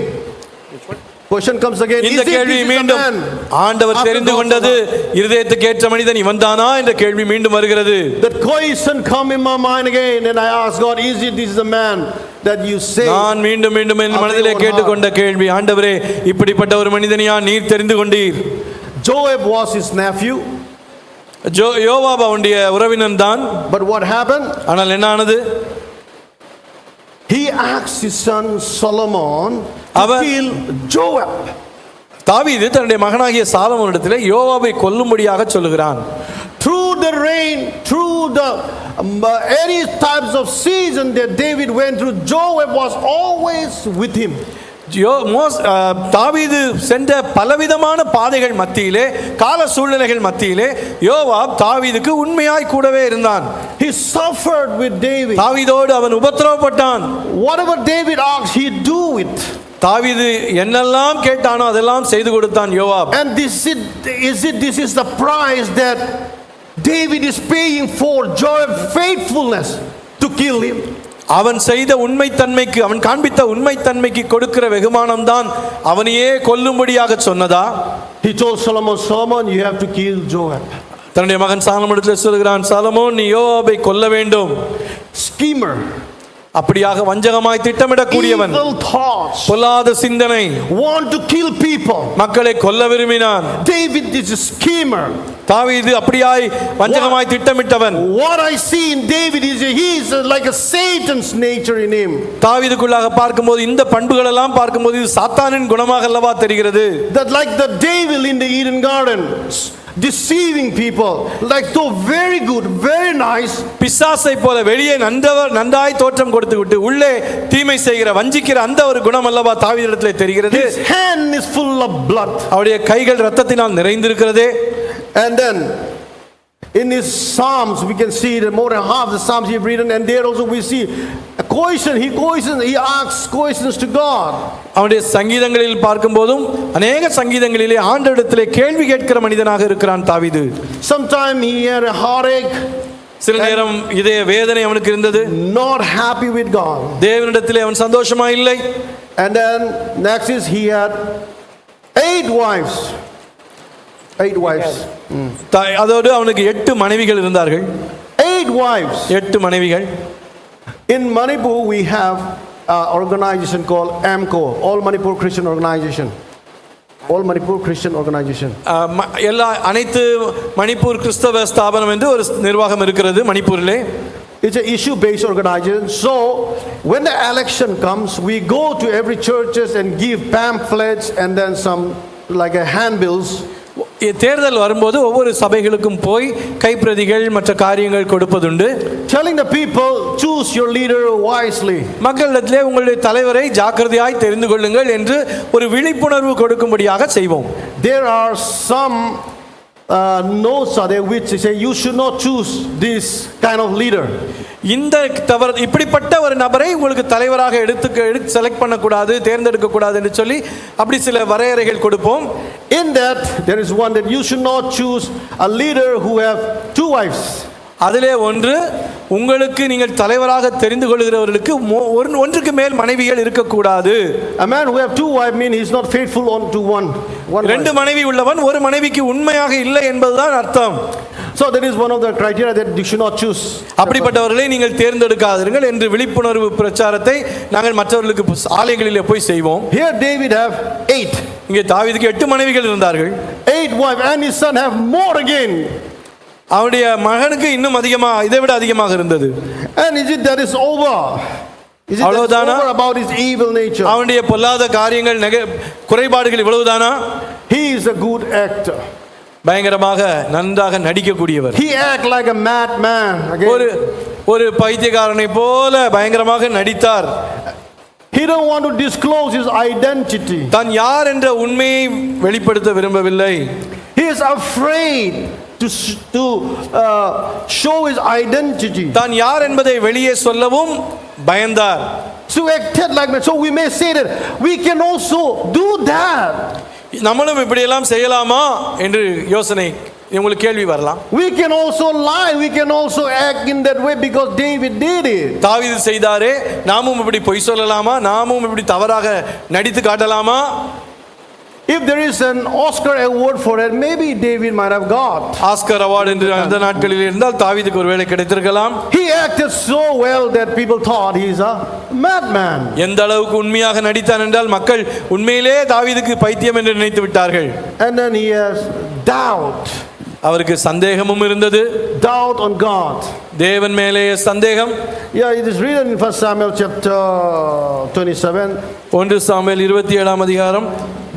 A: Question comes again.
B: இந்த கேள்வி மீண்டும் ஆண்டவர் தெரிந்து கொண்டது இருதயத்துக்கு ஏற்ற மனிதன் இவன்தானா என்ற கேள்வி மீண்டும் வருகிறது.
A: That question come in my mind again, and I ask God, this is the man that you say?
B: நான் மீண்டும் மீண்டும் என் மனதிலே கேட்டுக்கொண்ட கேள்வி, ஆண்டவரே இப்படிப்பட்ட ஒரு மனிதனையா நீர் தெரிந்து கொண்டீர்?
A: Joab was his nephew.
B: யோவாப் அவனுடைய உறவினன் தான்.
A: But what happened?
B: ஆனால் என்ன ஆனது?
A: He asked his son Solomon to kill Joab.
B: தாவீது தன்னுடைய மகனாகிய சாலமோனிடத்திலே யோவாபை கொல்லும்படியாக சொல்லுகிறான்.
A: Through the rain, through the any types of season that David went through, Joab was always with him.
B: தாவீது சென்ற பலவிதமான பாதைகள் மத்தியிலே, கால சூழ்நிலைகள் மத்தியிலே யோவாப் தாவீதுக்கு உண்மையாய் கூடவே இருந்தான்.
A: He suffered with David.
B: தாவீதோடு அவன் உபத்திரவப்பட்டான்.
A: Whatever David asked, he do it.
B: தாவீது என்னெல்லாம் கேட்டானோ அதெல்லாம் செய்து கொடுத்தான் யோவாப்.
A: And this is the price that David is paying for Joab's faithfulness to kill him.
B: அவன் செய்த உண்மைத்தன்மைக்கு, அவன் காண்பித்த உண்மைத்தன்மைக்கு கொடுக்கிற வெகுமானம் தான் அவனையே கொல்லும்படியாக சொன்னதா?
A: He told Solomon, you have to kill Joab.
B: தன்னுடைய மகன் சாலமோனிடத்தில் சொல்கிறான், சாலமோன் நீ யோவாபை கொல்ல வேண்டும்.
A: Schemer,
B: அப்படியாக வஞ்சகமாய் திட்டமிடக்கூடியவன், பொல்லாத சிந்தனை,
A: want to kill people.
B: மக்களை கொல்ல விரும்பினான்.
A: David is a schemer.
B: தாவீது அப்படியாய் வஞ்சகமாய் திட்டமிட்டவன்.
A: What I see in David is he is like a Satan's nature in him.
B: தாவீதுக்குள்ளாக பார்க்கும்போது இந்த பண்புகள் எல்லாம் பார்க்கும்போது இது சாத்தானின் குணமாக அல்லவா தெரிகிறது.
A: That like the devil in the Eden garden, deceiving people, like so very good, very nice.
B: பிசாசை போல வெளியே நன்றாய் தோற்றம் கொடுத்து விட்டு உள்ளே தீமை செய்கிற வஞ்சிக்கிற அந்த ஒரு குணம் அல்லவா தாவீதிடத்திலே தெரிகிறது.
A: His hand is full of blood.
B: அவருடைய கைகள் இரத்தத்தினால் நிறைந்திருக்கிறதே.
A: And then in his Psalms, we can see that more than half the Psalms he've written, and there also we see a question. He asks questions to God.
B: அவனுடைய சங்கீதங்களில் பார்க்கும்போதும் அநேக சங்கீதங்களிலே ஆண்டவரிடத்திலே கேள்வி கேட்கிற மனிதனாக இருக்கிறான் தாவீது.
A: Sometime he had a heartache.
B: சில நேரம் இதய வேதனை அவனுக்கு இருந்தது.
A: Not happy with God.
B: தேவனிடத்திலே அவன் சந்தோஷமா இல்லை.
A: And then next is he had 8 wives. 8 wives.
B: அதோடு அவனுக்கு 8 மனைவிகள் இருந்தார்கள்.
A: 8 wives.
B: 8 மனைவிகள்.
A: In Manipur we have an organization called AMCO, All Manipur Christian Organization. All Manipur Christian Organization.
B: அனைத்து மணிப்பூர் கிறிஸ்தவ ஸ்தாபனம் என்று ஒரு நிர்வாகம் இருக்கிறது மணிப்பூரிலே.
A: It's an issue-based organization. So when the election comes, we go to every churches and give pamphlets and then some like a handbills.
B: தேர்தல் வரும்போது ஒவ்வொரு சபைகளுக்கும் போய் கைப்பிரதிகள் மற்ற காரியங்கள் கொடுப்பதுண்டு.
A: Telling the people, choose your leader wisely.
B: மக்களிடத்திலே உங்களுடைய தலைவரை ஜாக்கிரதையாய் தெரிந்து கொள்ளுங்கள் என்று ஒரு விழிப்புணர்வு கொடுக்கும்படியாக செய்வோம்.
A: There are some notes are there which say you should not choose this kind of leader.
B: இந்த இப்படிப்பட்ட ஒரு நபரை உங்களுக்கு தலைவராக எடுத்து செலக்ட் பண்ணக்கூடாது, தேர்ந்தெடுக்க கூடாது என்று சொல்லி அப்படி சில வரையறைகள் கொடுப்போம்.
A: In that there is one that you should not choose a leader who have 2 wives.
B: அதிலே ஒன்று, உங்களுக்கு நீங்கள் தலைவராக தெரிந்து கொள்கிறவர்களுக்கு ஒன்றுக்கு மேல் மனைவிகள் இருக்கக்கூடாது.
A: A man who have 2 wives mean he is not faithful to one.
B: 2 மனைவி உள்ளவன் ஒரு மனைவிக்கு உண்மையாக இல்லை என்பதுதான் அர்த்தம்.
A: So that is one of the criteria that you should not choose.
B: அப்படிப்பட்டவர்களை நீங்கள் தேர்ந்தெடுக்காதீர்கள் என்று விழிப்புணர்வு பிரச்சாரத்தை நாங்கள் மற்றவர்களுக்கு ஆலயங்களிலே போய் செய்வோம்.
A: Here David have 8.
B: இங்கே தாவீதுக்கு 8 மனைவிகள் இருந்தார்கள்.
A: 8 wives and his son have more again.
B: அவருடைய மகனுக்கு இன்னும் அதிகமாக, இதை விட அதிகமாக இருந்தது.
A: And is it that is over? Is it over about his evil nature?
B: அவனுடைய பொல்லாத காரியங்கள் குறைபாடுகள் இவ்வளவுதானா?
A: He is a good actor.
B: பயங்கரமாக நன்றாக நடிக்கக்கூடியவர்.
A: He act like a madman.
B: ஒரு பைத்தியக்காரனை போல பயங்கரமாக நடித்தார்.
A: He don't want to disclose his identity.
B: தான் யார் என்ற உண்மையை வெளிப்படுத்த விரும்பவில்லை.
A: He is afraid to show his identity.
B: தான் யார் என்பதை வெளியே சொல்லவும் பயந்தார்.
A: So acted like that. So we may say that we can also do that.
B: நம்மளும் இப்படி எல்லாம் செய்யலாமா என்று யோசனை உங்களுக்கு கேள்வி வரலாம்.
A: We can also lie, we can also act in that way because David did it.
B: தாவீது செய்தாரே, நாமும் இப்படி பொய் சொல்லலாமா, நாமும் இப்படி தவறாக நடித்து காட்டலாமா?
A: If there is an Oscar award for it, maybe David might have got.
B: Oscar award என்று அந்த நாட்களில் இருந்தால் தாவீதுக்கு ஒருவேளை கிடைத்திருக்கலாம்.
A: He acted so well that people thought he is a madman.
B: எந்த அளவுக்கு உண்மையாக நடித்தான் என்றால் மக்கள் உண்மையிலே தாவீதுக்கு பைத்தியம் என்று நினைத்து விட்டார்கள்.
A: And then he has doubt.
B: அவருக்கு சந்தேகமும் இருந்தது.
A: Doubt on God.
B: தேவன் மேலே சந்தேகம்.
A: Yeah, it is written in 1 Samuel chapter 27.
B: 1 Samuel 27ஆம் அதிகாரம்.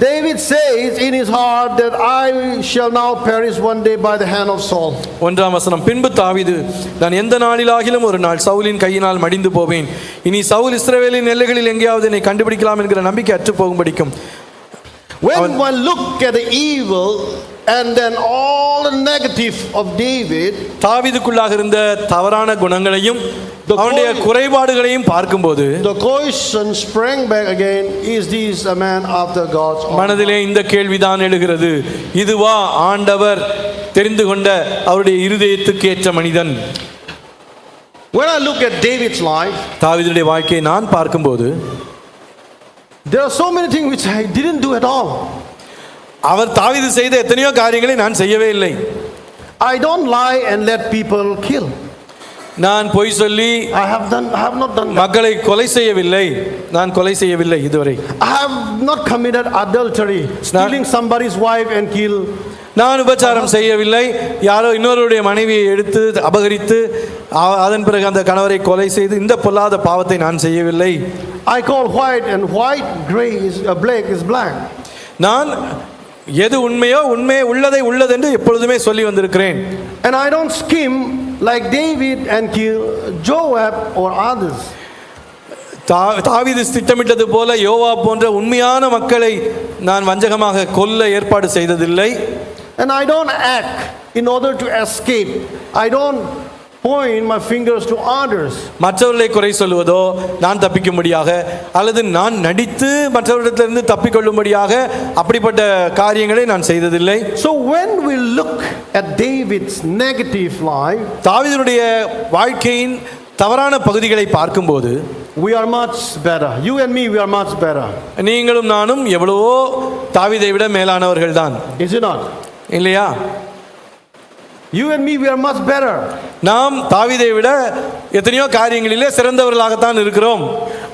A: David says in his heart that I shall now perish one day by the hand of Saul.
B: 1ஆம் வசனம். பின்பு தாவீது, நான் எந்த நாளிலாகிலும் ஒரு நாள் சவுலின் கையினால் மடிந்து போவேன். இனி சவுல் இஸ்ரவேலின் எல்லைகளில் எங்கேயாவது என்னை கண்டுபிடிக்கலாம் என்கிற நம்பிக்கை அற்று போகும்படிக்கும்.
A: When one look at the evil and then all the negative of David,
B: தாவீதுக்குள்ளாக இருந்த தவறான குணங்களையும் அவனுடைய குறைபாடுகளையும் பார்க்கும்போது
A: the question sprang back again, is this a man after God's own?
B: மனதிலே இந்த கேள்விதான் எழுகிறது, இதுவா ஆண்டவர் தெரிந்து கொண்ட அவருடைய இருதயத்துக்கு ஏற்ற மனிதன்?
A: When I look at David's life,
B: தாவீதுடைய வாழ்க்கையை நான் பார்க்கும்போது
A: there are so many things which I didn't do at all.
B: அவர் தாவீது செய்த எத்தனையோ காரியங்களை நான் செய்யவே இல்லை.
A: I don't lie and let people kill.
B: நான் பொய் சொல்லி
A: I have not done that.
B: மக்களை கொலை செய்யவில்லை. நான் கொலை செய்யவில்லை இதுவரை.
A: I have not committed adultery, stealing somebody's wife and kill.
B: நான் உபச்சாரம் செய்யவில்லை. யாரோ இன்னொருடைய மனைவியை எடுத்து அபகரித்து அதன் பிறகு அந்த கணவரை கொலை செய்து இந்த பொல்லாத பாவத்தை நான் செய்யவில்லை.
A: I call white and white, gray is black is black.
B: நான் எது உண்மையோ உண்மை உள்ளதை உள்ளதென்று எப்பொழுதுமே சொல்லி வந்திருக்கிறேன்.
A: And I don't scheme like David and kill Joab or others.
B: தாவீது திட்டமிட்டது போல யோவா போன்ற உண்மையான மக்களை நான் வஞ்சகமாக கொல்ல ஏற்பாடு செய்ததில்லை.
A: And I don't act in order to escape. I don't point my fingers to others.
B: மற்றவர்களை குறை சொல்வதோ, நான் தப்பிக்கும்படியாக அல்லது நான் நடித்து மற்றவர்களிடத்திலிருந்து தப்பிக்கொள்ளும்படியாக அப்படிப்பட்ட காரியங்களை நான் செய்ததில்லை.
A: So when we look at David's negative life,
B: தாவீதுடைய வாழ்க்கையின் தவறான பகுதிகளை பார்க்கும்போது
A: we are much better. You and me, we are much better.
B: நீங்களும் நானும் எவ்வளவோ தாவீதை விட மேலானவர்கள் தான்.
A: Is it not?
B: இல்லையா?
A: You and me, we are much better.
B: நாம் தாவீதை விட எத்தனையோ காரியங்களிலே சிறந்தவர்களாகத்தான் இருக்கிறோம்.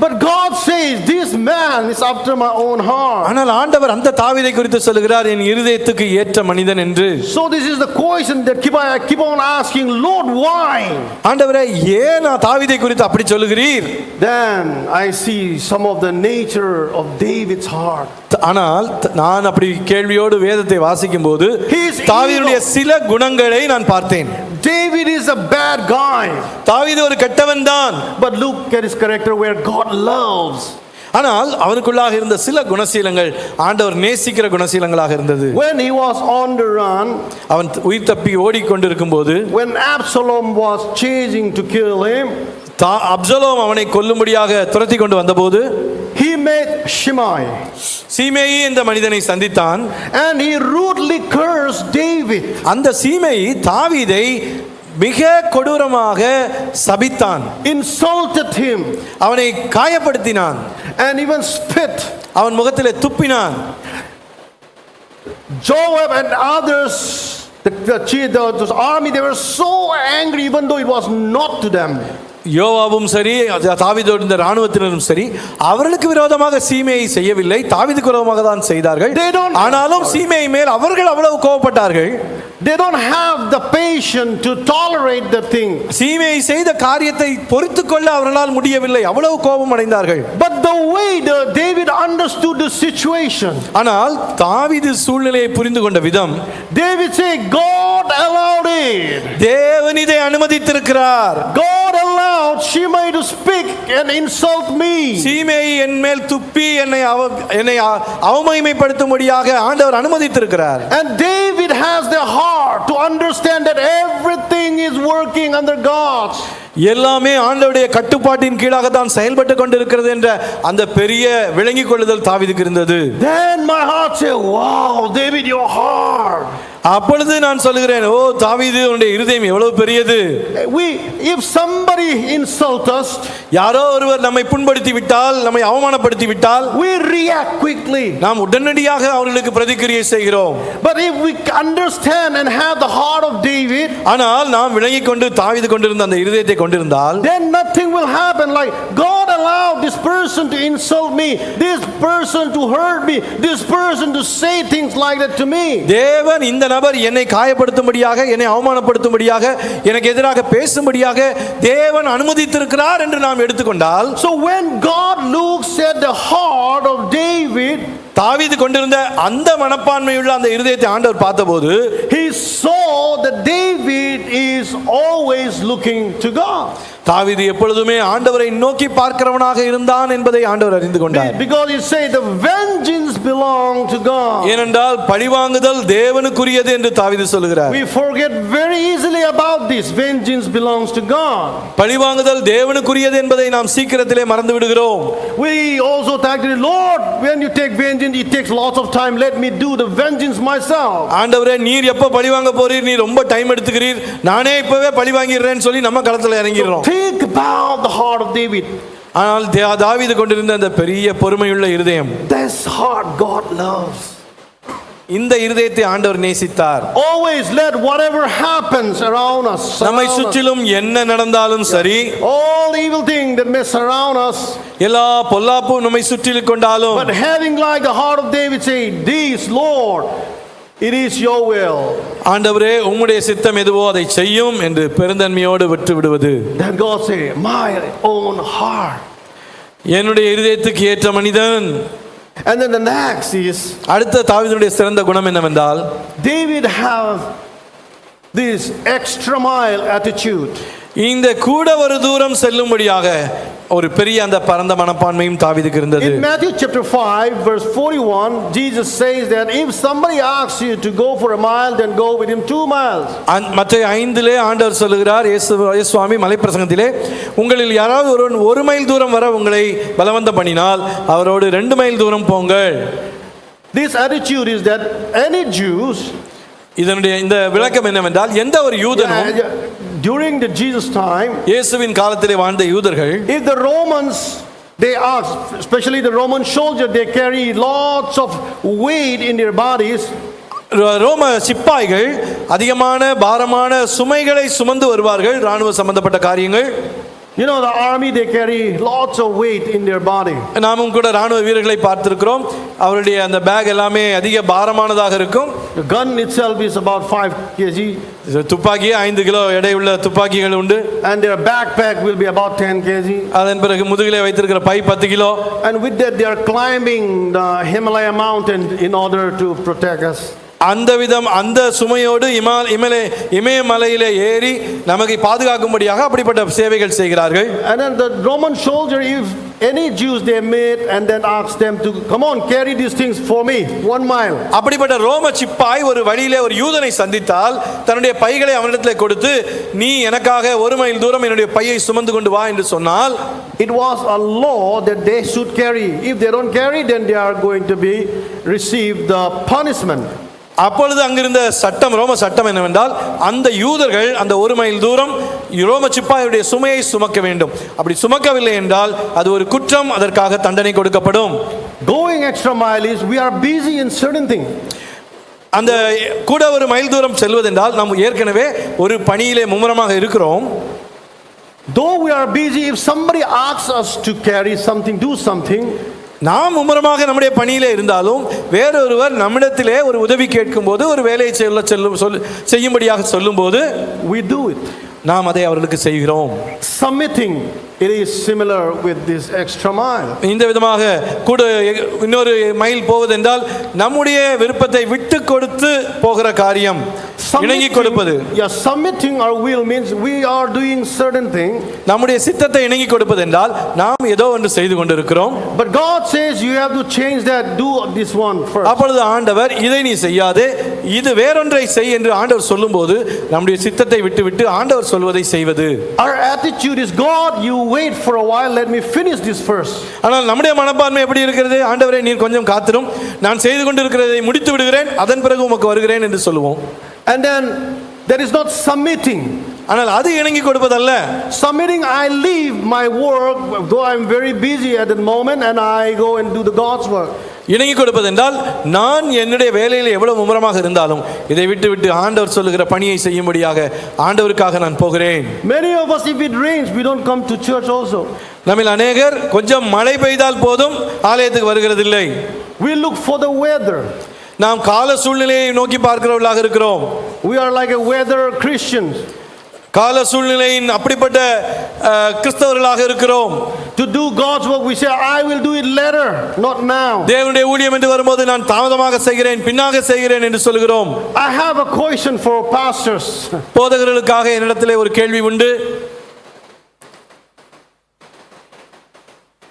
A: But God says this man is after my own heart.
B: ஆனால் ஆண்டவர் அந்த தாவீதை குறித்து சொல்கிறார், என் இருதயத்துக்கு ஏற்ற மனிதன் என்று.
A: So this is the question that I keep on asking, Lord, why?
B: ஆண்டவரே, ஏன் தாவீதை குறித்து அப்படி சொல்லுகிறீர்?
A: Then I see some of the nature of David's heart.
B: ஆனால் நான் அப்படி கேள்வியோடு வேதத்தை வாசிக்கும் போது தாவீதுடைய சில குணங்களை நான் பார்த்தேன்.
A: David is a bad guy.
B: தாவீது ஒரு கெட்டவன் தான்.
A: But look at his character where God loves.
B: ஆனால் அவனுக்குள்ளாக இருந்த சில குணசீலங்கள் ஆண்டவர் நேசிக்கிற குணசீலங்களாக இருந்தது.
A: When he was on the run,
B: அவன் உயிர் தப்பி ஓடிக்கொண்டிருக்கும் போது,
A: when Absalom was chasing to kill him,
B: Absalom அவனை கொல்லும்படியாக துரத்தி கொண்டு வந்தபோது,
A: he met Shimei.
B: சீமேயி என்ற மனிதனை சந்தித்தான்.
A: And he rudely cursed David.
B: அந்த சீமேயி தாவீதை மிக கொடூரமாக சபித்தான்.
A: Insulted him.
B: அவனை காயப்படுத்தினான்.
A: And even spit.
B: அவன் முகத்திலே துப்பினான்.
A: Joab and others, the army, they were so angry even though it was not to them.
B: யோவாவும் சரி, தாவீதோடு இந்த ராணுவத்தினரும் சரி, அவர்களுக்கு விரோதமாக சீமேயை செய்யவில்லை, தாவீதுக்கு விரோதமாக தான் செய்தார்கள். ஆனாலும் சீமேயை மேல் அவர்கள் அவ்வளவு கோபப்பட்டார்கள்.
A: They don't have the patience to tolerate the thing.
B: சீமேயை செய்த காரியத்தை பொறுத்துக்கொள்ள அவர்களால் முடியவில்லை, அவ்வளவு கோபம் அடைந்தார்கள்.
A: But the way David understood the situation,
B: ஆனால் தாவீது சூழ்நிலையை புரிந்து கொண்ட விதம்,
A: David said, God allowed it.
B: தேவன் இதை அனுமதித்திருக்கிறார்.
A: God allowed Shimei to speak and insult me.
B: சீமேயை என் மேல் துப்பி என்னை அவமகிமைப்படுத்தும்படியாக ஆண்டவர் அனுமதித்திருக்கிறார்.
A: And David has the heart to understand that everything is working under God's.
B: எல்லாமே ஆண்டவருடைய கட்டுப்பாட்டின் கீழாக தான் செயல்பட்டு கொண்டிருக்கிறது என்ற அந்த பெரிய விளங்கிக் கொள்ளுதல் தாவீதுக்கு இருந்தது.
A: Then my heart said, wow, David, your heart.
B: அப்பொழுது நான் சொல்லுகிறேன், ஓ தாவீது, உன்னுடைய இருதயம் எவ்வளவு பெரியது.
A: If somebody insult us,
B: யாரோ ஒருவர் நம்மை புண்படுத்தி விட்டால், நம்மை அவமானப்படுத்தி விட்டால்,
A: we react quickly.
B: நாம் உடனடியாக அவர்களுக்கு பிரதிக்கிரியை செய்கிறோம்.
A: But if we understand and have the heart of David,
B: ஆனால் நாம் விளங்கிக் கொண்டு தாவீது கொண்டிருந்த அந்த இருதயத்தை கொண்டிருந்தால்,
A: then nothing will happen. Like, God allowed this person to insult me, this person to hurt me, this person to say things like that to me.
B: தேவன் இந்த நபர் என்னை காயப்படுத்தும்படியாக, என்னை அவமானப்படுத்தும்படியாக, எனக்கு எதிராக பேசும்படியாக தேவன் அனுமதித்திருக்கிறார் என்று நாம் எடுத்துக்கொண்டால்,
A: so when God looks at the heart of David,
B: தாவீது கொண்டிருந்த அந்த மனப்பான்மையுள்ள அந்த இருதயத்தை ஆண்டவர் பார்த்தபோது,
A: he saw that David is always looking to God.
B: தாவீது எப்பொழுதுமே ஆண்டவரை நோக்கி பார்க்கிறவனாக இருந்தான் என்பதை ஆண்டவர் அறிந்து கொண்டார்.
A: Because he said the vengeance belong to God.
B: ஏனென்றால் பழிவாங்குதல் தேவனுக்குரியது என்று தாவீது சொல்கிறார்.
A: We forget very easily about this. Vengeance belongs to God.
B: பழிவாங்குதல் தேவனுக்குரியது என்பதை நாம் சீக்கிரத்திலே மறந்து விடுகிறோம்.
A: We also think, Lord, when you take vengeance, it takes lots of time. Let me do the vengeance myself.
B: ஆண்டவரே, நீர் எப்ப பழிவாங்க போறீர், நீர் ரொம்ப டைம் எடுத்துக்கிறீர், நானே இப்பவே பழிவாங்கிறேன்னு சொல்லி நம்ம களத்துல இறங்கிடுறோம்.
A: Think about the heart of David.
B: ஆனால் தாவீது கொண்டிருந்த அந்த பெரிய பொறுமையுள்ள இருதயம்,
A: this heart God loves.
B: இந்த இருதயத்தை ஆண்டவர் நேசித்தார்.
A: Always let whatever happens around us,
B: நம்மை சுற்றிலும் என்ன நடந்தாலும் சரி,
A: all evil things that may surround us,
B: எல்லா பொல்லாப்பும் நம்மை சுற்றிலும் கொண்டாலும்,
A: but having like the heart of David say, this Lord, it is your will.
B: ஆண்டவரே, உம்முடைய சித்தம் எதுவோ அதை செய்யும் என்று பெருந்தன்மையோடு விட்டு விடுவது.
A: Then God say, my own heart.
B: என்னுடைய இருதயத்துக்கு ஏற்ற மனிதன்.
A: And then the next is
B: அடுத்த தாவீதுடைய சிறந்த குணம் என்னவென்றால்
A: David have this extra mile attitude.
B: இந்த கூட ஒரு தூரம் செல்லும்படியாக ஒரு பெரிய அந்த பரந்த மனப்பான்மையும் தாவீதுக்கு இருந்தது.
A: In Matthew chapter 5 verse 41, Jesus says that if somebody asks you to go for a mile, then go with him 2 miles.
B: மத்தேயு 5 ஆண்டவர் சொல்லுகிறார், இயேசு சுவாமி மலைப்பிரசங்கத்திலே, உங்களில் யாராவது ஒருவன் 1 மைல் தூரம் வர உங்களை பலவந்தம் பண்ணினால் அவரோடு 2 மைல் தூரம் போங்கள்.
A: This attitude is that any Jews,
B: இதனுடைய இந்த விளக்கம் என்னவென்றால் எந்த ஒரு யூதனும்
A: during the Jesus time,
B: இயேசுவின் காலத்திலே வாழ்ந்த யூதர்கள்,
A: if the Romans, they ask, especially the Roman soldier, they carry lots of weight in their bodies.
B: ரோம சிப்பாய்கள் அதிகமான பாரமான சுமைகளை சுமந்து வருவார்கள், ராணுவ சம்பந்தப்பட்ட காரியங்கள்.
A: You know, the army, they carry lots of weight in their body.
B: நாமும் கூட ராணுவ வீரர்களை பார்த்திருக்கிறோம், அவருடைய அந்த பேக் எல்லாமே அதிக பாரமானதாக இருக்கும்.
A: The gun itself is about 5 kg.
B: துப்பாக்கி 5 கிலோ எடையுள்ள துப்பாக்கிகள் உண்டு.
A: And their backpack will be about 10 kg.
B: அதன் பிறகு முதுகிலே வைத்திருக்கிற பை 10 kilo.
A: And with that they are climbing the Himalaya mountain in order to protect us.
B: அந்த விதம் அந்த சுமையோடு இமயமலையிலே ஏறி நமக்கு பாதுகாக்கும்படியாக அப்படிப்பட்ட சேவைகள் செய்கிறார்கள்.
A: And then the Roman soldier, if any Jews they meet and then ask them to come on carry these things for me 1 mile.
B: அப்படிப்பட்ட ரோம சிப்பாய் ஒரு வழியிலே ஒரு யூதனை சந்தித்தால் தன்னுடைய பைகளை அவனிடத்திலே கொடுத்து, நீ எனக்காக 1 மைல் தூரம் என்னுடைய பையை சுமந்து கொண்டு வா என்று சொன்னால்,
A: it was a law that they should carry. If they don't carry, then they are going to be receive the punishment.
B: அப்பொழுது அங்கிருந்த சட்டம், ரோம சட்டம் என்னவென்றால், அந்த யூதர்கள் அந்த 1 மைல் தூரம் ரோம சிப்பாயுடைய சுமையை சுமக்க வேண்டும். அப்படி சுமக்கவில்லை என்றால் அது ஒரு குற்றம், அதற்காக தண்டனை கொடுக்கப்படும்.
A: Going extra mile is we are busy in certain thing.
B: அந்த கூட 1 மைல் தூரம் செல்வதென்றால் நாம் ஏற்கனவே ஒரு பணியிலே மும்முரமாக இருக்கிறோம்.
A: Though we are busy, if somebody asks us to carry something, do something,
B: நாம் மும்முரமாக நம்முடைய பணியிலே இருந்தாலும் வேறொருவர் நம்மிடத்திலே ஒரு உதவி கேட்கும் போது, ஒரு வேலையை செய்யும்படியாக சொல்லும் போது,
A: we do it.
B: நாம் அதை அவர்களுக்கு செய்கிறோம்.
A: Submitting, it is similar with this extra mile.
B: இந்த விதமாக கூட இன்னொரு மைல் போவதென்றால் நம்முடைய விருப்பத்தை விட்டு கொடுத்து போகிற காரியம், இணங்கி கொடுப்பது.
A: Yeah, submitting our will means we are doing certain thing.
B: நம்முடைய சித்தத்தை இணங்கி கொடுப்பது என்றால் நாம் ஏதோ ஒன்று செய்து கொண்டிருக்கிறோம்.
A: But God says you have to change that, do this one first.
B: அப்பொழுது ஆண்டவர், இதை நீ செய்யாதே, இது வேறொன்றை செய் என்று ஆண்டவர் சொல்லும்போது நம்முடைய சித்தத்தை விட்டுவிட்டு ஆண்டவர் சொல்வதை செய்வது.
A: Our attitude is, God, you wait for a while, let me finish this first.
B: ஆனால் நம்முடைய மனப்பான்மை எப்படி இருக்கிறது? ஆண்டவரே, நீர் கொஞ்சம் காத்திரும், நான் செய்து கொண்டிருக்கிறதை முடித்து விடுகிறேன், அதன் பிறகு உமக்கு வருகிறேன் என்று சொல்லுவோம்.
A: And then that is not submitting.
B: ஆனால் அது இணங்கி கொடுப்பதல்ல.
A: Submitting, I leave my work, though I'm very busy at the moment, and I go and do the God's work.
B: இணங்கி கொடுப்பது என்றால், நான் என்னுடைய வேலையில் எவ்வளவு மும்முரமாக இருந்தாலும் இதை விட்டு விட்டு ஆண்டவர் சொல்லுகிற பணியை செய்யும்படியாக ஆண்டவருக்காக நான் போகிறேன்.
A: Many of us, if it rains, we don't come to church also.
B: நம்மில் அநேகர் கொஞ்சம் மழை பெய்தால் போதும் ஆலயத்துக்கு வருகிறதில்லை.
A: We look for the weather.
B: நாம் கால சூழ்நிலையை நோக்கி பார்க்கிறவர்களாக இருக்கிறோம்.
A: We are like a weather Christians.
B: கால சூழ்நிலையின் அப்படிப்பட்ட கிறிஸ்தவர்களாக இருக்கிறோம்.
A: To do God's work, we say, I will do it later, not now.
B: தேவனுடைய ஊழியம் என்று வரும்போது நான் தாமதமாக செய்கிறேன், பின்னாக செய்கிறேன் என்று சொல்கிறோம்.
A: I have a question for pastors.
B: போதகர்களுக்காக என்னிடத்திலே ஒரு கேள்வி உண்டு.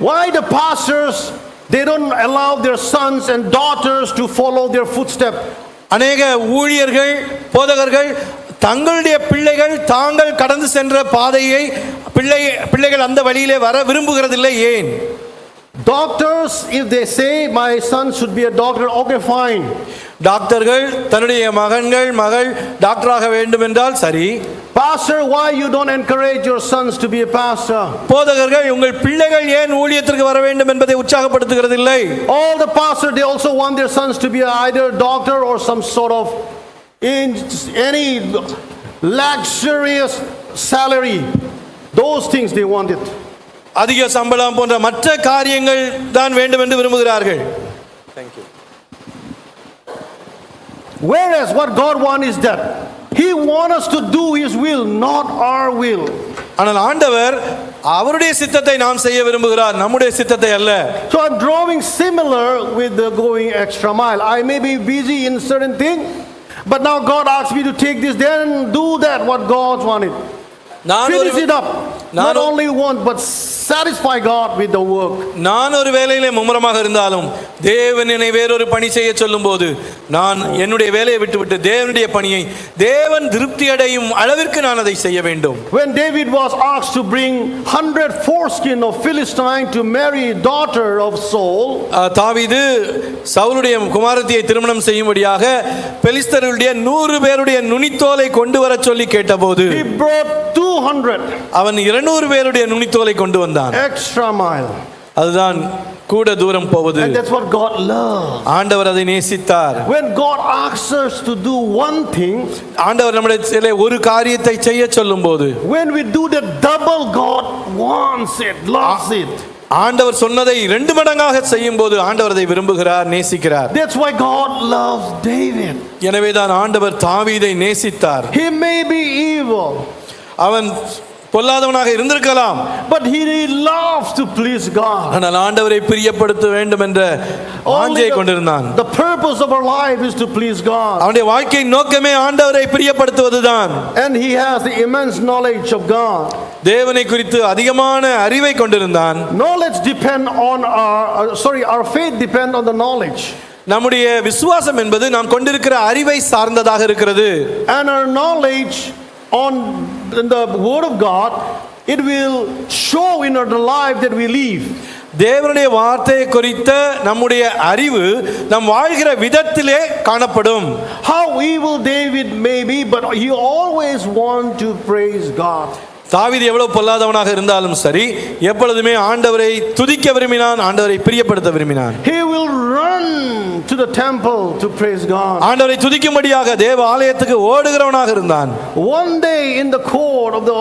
A: Why the pastors, they don't allow their sons and daughters to follow their footsteps?
B: அநேக ஊழியர்கள், போதகர்கள் தங்களுடைய பிள்ளைகள் தாங்கள் கடந்து சென்ற பாதையை பிள்ளைகள் அந்த வழியிலே வர விரும்புகிறதில்லை. ஏன்?
A: Doctors, if they say my son should be a doctor, okay, fine.
B: டாக்டர்கள் தன்னுடைய மகள் டாக்டராக வேண்டும் என்றால் சரி.
A: Pastor, why you don't encourage your sons to be a pastor?
B: போதகர்கள் உங்கள் பிள்ளைகள் ஏன் ஊழியத்திற்கு வர வேண்டும் என்பதை உற்சாகப்படுத்துகிறதில்லை.
A: All the pastors, they also want their sons to be either a doctor or some sort of any luxurious salary. Those things they want it.
B: அதிக சம்பளம் போன்ற மற்ற காரியங்கள் தான் வேண்டும் என்று விரும்புகிறார்கள். Thank you.
A: Whereas what God wants is that He wants us to do His will, not our will.
B: ஆனால் ஆண்டவர் அவருடைய சித்தத்தை நாம் செய்ய விரும்புகிறார், நம்முடைய சித்தத்தை அல்ல.
A: So I'm drawing similar with the going extra mile. I may be busy in certain thing, but now God asks me to take this there and do that what God wanted. Finish it up. Not only one, but satisfy God with the work.
B: நான் ஒரு வேலையிலே மும்முரமாக இருந்தாலும் தேவன் என்னை வேறொரு பணி செய்ய சொல்லும்போது நான் என்னுடைய வேலையை விட்டுவிட்டு தேவனுடைய பணியை தேவன் திருப்தி அடையும் அளவிற்கு நான் அதை செய்ய வேண்டும்.
A: When David was asked to bring 100 foreskin of Philistine to marry daughter of Saul,
B: தாவீது சவுலுடைய குமாரத்தியை திருமணம் செய்யும்படியாக பெலிஸ்தருடைய 100 பேருடைய நுனித்தோலை கொண்டு வர சொல்லி கேட்டபோது
A: he brought 200.
B: அவன் 200 பேருடைய நுனித்தோலை கொண்டு வந்தான்.
A: Extra mile.
B: அதுதான் கூட தூரம் போவது.
A: And that's what God loves.
B: ஆண்டவர் அதை நேசித்தார்.
A: When God asks us to do one thing,
B: ஆண்டவர் நம்மிடத்திலே ஒரு காரியத்தை செய்ய சொல்லும்போது,
A: when we do the double, God wants it, loves it.
B: ஆண்டவர் சொன்னதை 2 மடங்காக செய்யும்போது ஆண்டவர் அதை விரும்புகிறார், நேசிக்கிறார்.
A: That's why God loves David.
B: எனவே தான் ஆண்டவர் தாவீதை நேசித்தார்.
A: He may be evil,
B: அவன் பொல்லாதவனாக இருந்திருக்கலாம்,
A: but he loves to please God.
B: ஆனால் ஆண்டவரை பிரியப்படுத்த வேண்டும் என்ற வாஞ்சையை கொண்டிருந்தான்.
A: The purpose of our life is to please God.
B: அவனுடைய வாழ்க்கையின் நோக்கமே ஆண்டவரை பிரியப்படுத்துவதுதான்.
A: And he has the immense knowledge of God.
B: தேவனை குறித்து அதிகமான அறிவை கொண்டிருந்தான்.
A: Knowledge depend on our faith depend on the knowledge.
B: நம்முடைய விசுவாசம் என்பது நாம் கொண்டிருக்கிற அறிவை சார்ந்ததாக இருக்கிறது.
A: And our knowledge on the word of God, it will show in our life that we live.
B: தேவனுடைய வார்த்தையை குறித்த நம்முடைய அறிவு நம் வாழ்கிற விதத்திலே காணப்படும்.
A: How evil David may be, but he always want to praise God.
B: தாவீது எவ்வளவு பொல்லாதவனாக இருந்தாலும் சரி, எப்பொழுதுமே ஆண்டவரை துதிக்க விரும்பினான், ஆண்டவரை பிரியப்படுத்த விரும்பினான்.
A: He will run to the temple to praise God.
B: ஆண்டவரை துதிக்கும்படியாக தேவ ஆலயத்துக்கு ஓடுகிறவனாக இருந்தான்.
A: One day in the court of the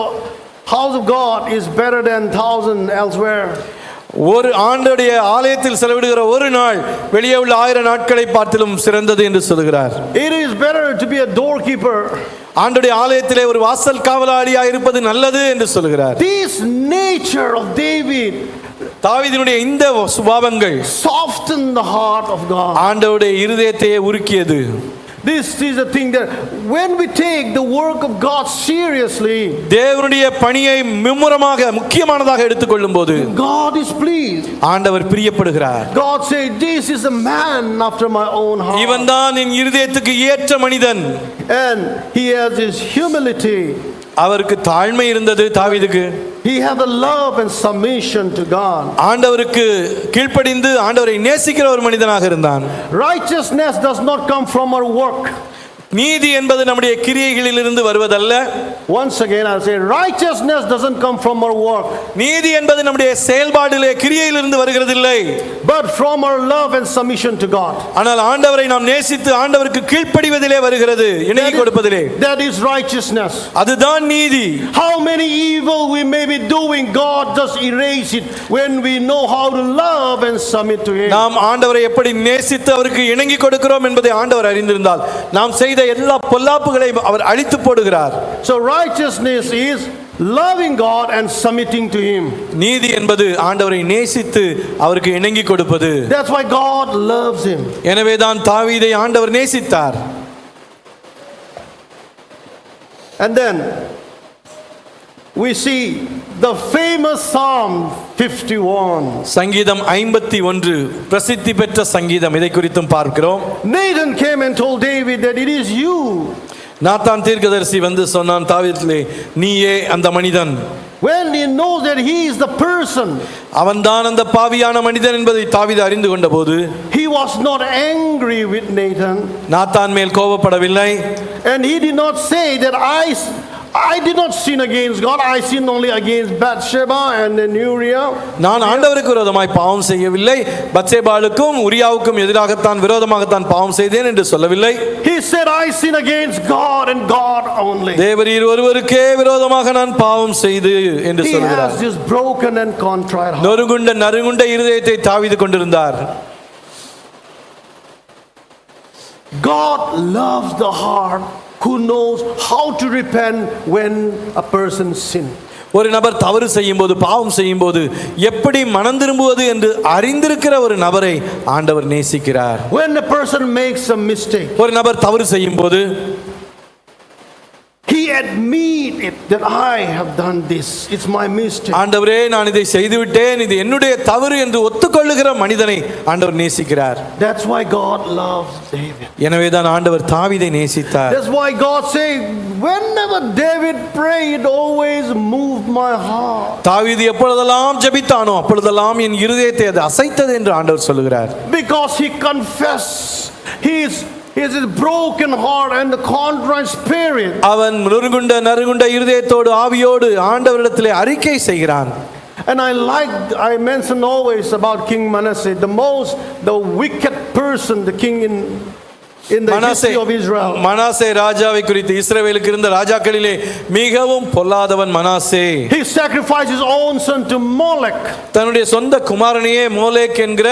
A: house of God is better than 1,000 elsewhere.
B: ஒரு ஆண்டுடைய ஆலயத்தில் செலவிடுகிற ஒரு நாள் வெளியே உள்ள 1000 நாட்களை பார்த்திலும் சிறந்தது என்று சொல்கிறார்.
A: It is better to be a doorkeeper.
B: ஆண்டுடைய ஆலயத்திலே ஒரு வாசல் காவலாளியாக இருப்பது நல்லது என்று சொல்கிறார்.
A: This nature of David,
B: தாவீதினுடைய இந்த சுபாவங்கள்
A: soften the heart of God.
B: ஆண்டவருடைய இருதயத்தை உருக்கியது.
A: This is a thing that when we take the work of God seriously,
B: தேவனுடைய பணியை மும்முரமாக முக்கியமானதாக எடுத்துக்கொள்ளும்போது
A: God is pleased.
B: ஆண்டவர் பிரியப்படுகிறார்.
A: God said, this is a man after my own heart.
B: இவன்தான் என் இருதயத்துக்கு ஏற்ற மனிதன்.
A: And he has his humility.
B: அவருக்கு தாழ்மை இருந்தது தாவீதுக்கு.
A: He had a love and submission to God.
B: ஆண்டவருக்கு கீழ்ப்படிந்து ஆண்டவரை நேசிக்கிற ஒரு மனிதனாக இருந்தான்.
A: Righteousness does not come from our work.
B: நீதி என்பது நம்முடைய கிரியைகளிலிருந்து வருவதல்ல.
A: Once again I say, righteousness doesn't come from our work.
B: நீதி என்பது நம்முடைய செயல்பாடிலே கிரியையிலிருந்து வருகிறதில்லை,
A: but from our love and submission to God.
B: ஆனால் ஆண்டவரை நாம் நேசித்து ஆண்டவருக்கு கீழ்ப்படிவதிலே வருகிறது, இணங்கி கொடுப்பதிலே.
A: That is righteousness.
B: அதுதான் நீதி.
A: How many evil we may be doing, God just erase it when we know how to love and submit to him.
B: நாம் ஆண்டவரை எப்படி நேசித்து அவருக்கு இணங்கி கொடுக்கிறோம் என்பதை ஆண்டவர் அறிந்திருந்தால் நாம் செய்த எல்லா பொல்லாப்புகளையும் அவர் அழித்து போடுகிறார்.
A: So righteousness is loving God and submitting to him.
B: நீதி என்பது ஆண்டவரை நேசித்து அவருக்கு இணங்கி கொடுப்பது.
A: That's why God loves him.
B: எனவே தான் தாவீதை ஆண்டவர் நேசித்தார்.
A: And then we see the famous Psalm 51.
B: சங்கீதம் 51 பிரசித்தி பெற்ற சங்கீதம், இதை குறித்தும் பார்க்கிறோம்.
A: Nathan came and told David that it is you.
B: Nathan தீர்க்கதரிசி வந்து சொன்னான் தாவீதிலே, நீயே அந்த மனிதன்.
A: When he knows that he is the person,
B: அவன்தான் அந்த பாவியான மனிதன் என்பதை தாவீது அறிந்து கொண்டபோது
A: he was not angry with Nathan.
B: Nathan மேல் கோபப்படவில்லை.
A: And he did not say that I did not sin against God. I sinned only against Bathsheba and then Uriah.
B: நான் ஆண்டவருக்கு விரோதமாய் பாவம் செய்யவில்லை, பத்சேபாளுக்கும் உரியாவுக்கும் எதிராகத்தான் விரோதமாகத்தான் பாவம் செய்தேன் என்று சொல்லவில்லை.
A: He said, I sin against God and God only.
B: தேவரீர் ஒருவருக்கே விரோதமாக நான் பாவம் செய்து என்று
A: He
B: சொல்கிறார்.
A: has this broken and contrite heart.
B: நறுங்குண்ட இருதயத்தை தாவீது கொண்டிருந்தார்.
A: God loves the heart who knows how to repent when a person sins.
B: ஒரு நபர் தவறு செய்யும்போது, பாவம் செய்யும்போது எப்படி மனம் திரும்புவது என்று அறிந்திருக்கிற ஒரு நபரை ஆண்டவர் நேசிக்கிறார்.
A: When a person makes a mistake,
B: ஒரு நபர் தவறு செய்யும்போது
A: he admit it that I have done this. It's my mistake.
B: ஆண்டவரே நான் இதை செய்து விட்டேன், இது என்னுடைய தவறு என்று ஒத்துக்கொள்ளுகிற மனிதனை ஆண்டவர் நேசிக்கிறார்.
A: That's why God loves David.
B: எனவே தான் ஆண்டவர் தாவீதை நேசித்தார்.
A: That's why God said, whenever David prayed, always moved my heart.
B: தாவீது எப்பொழுதெல்லாம் ஜெபித்தானோ அப்பொழுதெல்லாம் என் இருதயத்தை அது அசைத்தது என்று ஆண்டவர் சொல்லுகிறார்.
A: Because he confessed his broken heart and the contrite spirit.
B: அவன் நறுங்குண்ட இருதயத்தோடு ஆவியோடு ஆண்டவரிடத்திலே அறிக்கை செய்கிறான்.
A: And I mention always about King Manasseh, the wicked person, the king in the history of Israel.
B: Manasseh ராஜாவை குறித்து இஸ்ரவேலுக்கு இருந்த ராஜாக்களிலே மிகவும் பொல்லாதவன் Manasseh.
A: He sacrificed his own son to Molech.
B: தன்னுடைய சொந்த குமாரனையே மோலேக் என்கிற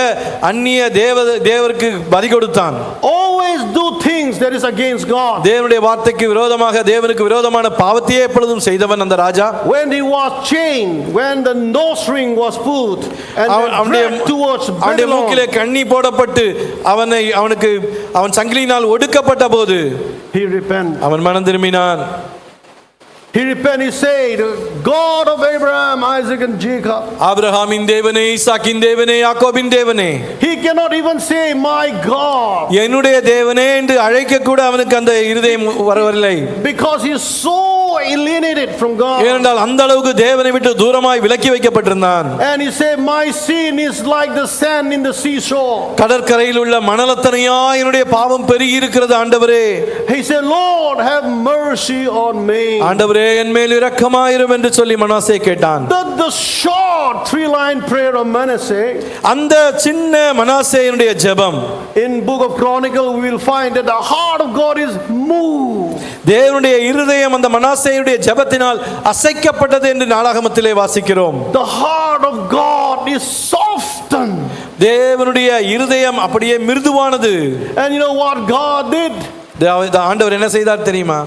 B: அந்நிய தேவருக்கு பலி கொடுத்தான்.
A: Always do things that is against God.
B: தேவனுடைய வார்த்தைக்கு விரோதமாக, தேவனுக்கு விரோதமான பாவத்தையே எப்பொழுதும் செய்தவன் அந்த ராஜா.
A: When he was chained, when the nose ring was put and dragged towards
B: அவனுடைய மூக்கிலே கண்ணி போடப்பட்டு அவன் சங்கிலியினால் ஒடுக்கப்பட்ட போது
A: he repented.
B: அவன் மனம் திரும்பினான்.
A: He repented. He said, God of Abraham, Isaac and Jacob.
B: ஆபிரகாமின் தேவனே, ஈசாக்கின் தேவனே, யாக்கோபின் தேவனே.
A: He cannot even say my God.
B: என்னுடைய தேவனே என்று அழைக்க கூட அவனுக்கு அந்த இருதயம் வரவில்லை.
A: Because he is so alienated from God.
B: ஏனென்றால் அந்த அளவுக்கு தேவனை விட்டு தூரமாய் விலக்கி வைக்கப்பட்டிருந்தான்.
A: And he said, my sin is like the sand in the seashore.
B: கடற்கரையில் உள்ள மணலத்தனையாய் என்னுடைய பாவம் பெருகி இருக்கிறது ஆண்டவரே.
A: He said, Lord, have mercy on me.
B: ஆண்டவரே என் மேல் இரக்கமாயிரும் என்று சொல்லி மனாசே கேட்டான்.
A: The short 3-line prayer of Manasseh,
B: அந்த சின்ன மனாசேயினுடைய ஜெபம்,
A: in book of Chronicles we will find that the heart of God is moved.
B: தேவனுடைய இருதயம் அந்த மனாசேயுடைய ஜெபத்தினால் அசைக்கப்பட்டது என்று நாளாகமத்திலே வாசிக்கிறோம்.
A: The heart of God is softened.
B: தேவனுடைய இருதயம் அப்படியே மிருதுவானது.
A: And you know what God did?
B: ஆண்டவர் என்ன செய்தார் தெரியுமா?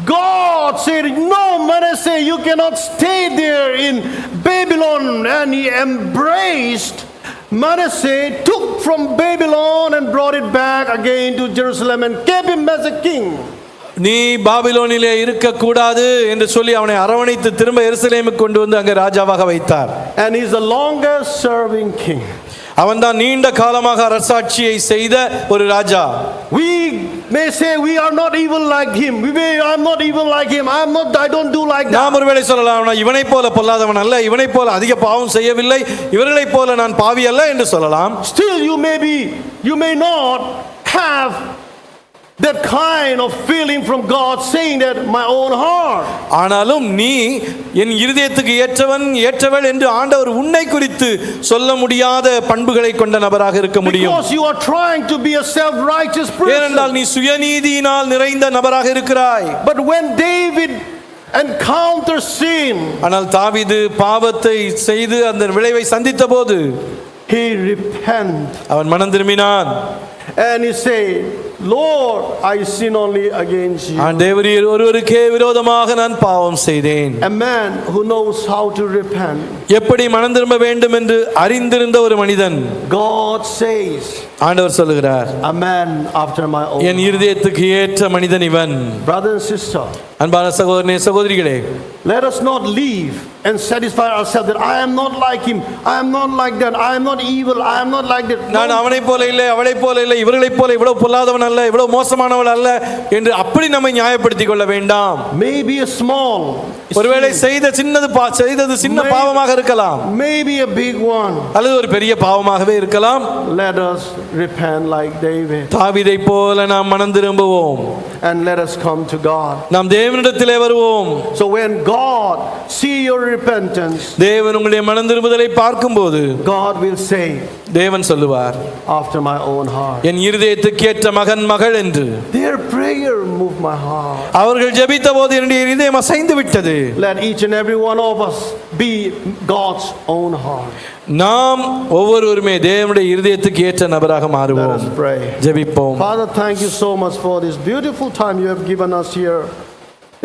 A: God said, no, Manasseh, you cannot stay there in Babylon. And he embraced Manasseh, took from Babylon and brought it back again to Jerusalem and kept him as a king.
B: நீ பாபிலோனிலே இருக்க கூடாது என்று சொல்லி அவனை அரவணைத்து திரும்ப எருசலேமுக்கு கொண்டு வந்து அங்கே ராஜாவாக வைத்தார்.
A: And he is the longest serving king.
B: அவன் தான் நீண்ட காலமாக அரசாட்சியை செய்த ஒரு ராஜா.
A: We may say we are not evil like him. I'm not evil like him. I don't do like that.
B: நாம் ஒருவேளை சொல்லலாம், இவனைப் போல பொல்லாதவன் அல்ல, இவனைப் போல அதிக பாவம் செய்யவில்லை, இவர்களைப் போல நான் பாவி அல்ல என்று சொல்லலாம்.
A: Still you may not have that kind of feeling from God, saying that my own heart.
B: ஆனாலும் நீ என் இருதயத்துக்கு ஏற்றவள் என்று ஆண்டவர் உன்னை குறித்து சொல்ல முடியாத பண்புகளை கொண்ட நபராக இருக்க முடியும்.
A: Because you are trying to be a self-righteous person.
B: ஏனென்றால் நீ சுயநீதியினால் நிறைந்த நபராக இருக்கிறாய்.
A: But when David encountered sin,
B: ஆனால் தாவீது பாவத்தை செய்து அந்த விளைவை சந்தித்த போது
A: he repented.
B: அவன் மனம் திரும்பினான்.
A: And he said, Lord, I sin only against you.
B: தேவரீர் ஒருவருக்கே விரோதமாக நான் பாவம் செய்தேன்.
A: A man who knows how to repent.
B: எப்படி மனம் திரும்ப வேண்டும் என்று அறிந்திருந்த ஒரு மனிதன்.
A: God says,
B: ஆண்டவர் சொல்லுகிறார்,
A: a man after my own.
B: என் இருதயத்துக்கு ஏற்ற மனிதன் இவன்.
A: Brother and sister,
B: அன்பான சகோதரனே சகோதரிகளே,
A: let us not leave and satisfy ourselves that I am not like him, I am not like that, I am not evil, I am not like that.
B: நான் அவனைப் போல இல்லை, அவளைப் போல இல்லை, இவர்களைப் போல இவ்வளவு பொல்லாதவன் அல்ல, இவ்வளவு மோசமானவள் அல்ல என்று அப்படி நம்மை நியாயப்படுத்திக் கொள்ள வேண்டாம்.
A: Maybe a small,
B: ஒருவேளை செய்தது சின்ன பாவமாக இருக்கலாம்,
A: maybe a big one,
B: அல்லது ஒரு பெரிய பாவமாகவே இருக்கலாம்.
A: Let us repent like David.
B: தாவீதை போல நாம் மனம் திரும்புவோம்.
A: And let us come to God.
B: நாம் தேவனிடத்திலே வருவோம்.
A: So when God see your repentance,
B: தேவன் உங்களுடைய மனம் திரும்புதலை பார்க்கும்போது
A: God will say,
B: தேவன் சொல்லுவார்,
A: after my own heart.
B: என் இருதயத்துக்கு ஏற்ற மகன் மகள் என்று.
A: Their prayer moved my heart.
B: அவர்கள் ஜெபித்த போது என்னுடைய இதயம் அசைந்து விட்டது.
A: Let each and every one of us be God's own heart.
B: நாம் ஒவ்வொருவருமே தேவனுடைய இருதயத்துக்கு ஏற்ற நபராக மாறுவோம்.
A: Let us pray.
B: ஜெபிப்போம்.
A: Father, thank you so much for this beautiful time you have given us here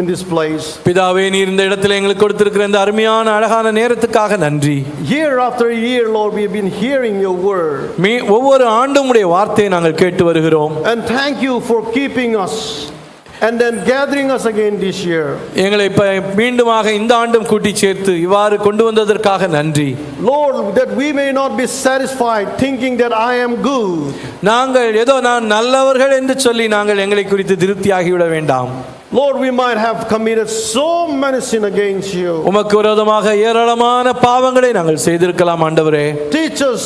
A: in this place.
B: பிதாவே, நீர் இந்த இடத்துல எங்களுக்கு கொடுத்திருக்கிற இந்த அருமையான அழகான நேரத்துக்காக நன்றி.
A: Year after year, Lord, we have been hearing your word.
B: ஒவ்வொரு ஆண்டும் உடைய வார்த்தையை நாங்கள் கேட்டு வருகிறோம்.
A: And thank you for keeping us and then gathering us again this year.
B: எங்களை மீண்டுமாக இந்த ஆண்டும் கூட்டி சேர்த்து இவ்வாறு கொண்டு வந்ததற்காக நன்றி.
A: Lord, that we may not be satisfied thinking that I am good.
B: நாங்கள் ஏதோ நான் நல்லவர்கள் என்று சொல்லி நாங்கள் எங்களை குறித்து திருப்தியாகி விட வேண்டாம்.
A: Lord, we might have committed so many sin against you.
B: உமக்கு விரோதமாக ஏராளமான பாவங்களை நாங்கள் செய்திருக்கலாம் ஆண்டவரே.
A: Teach us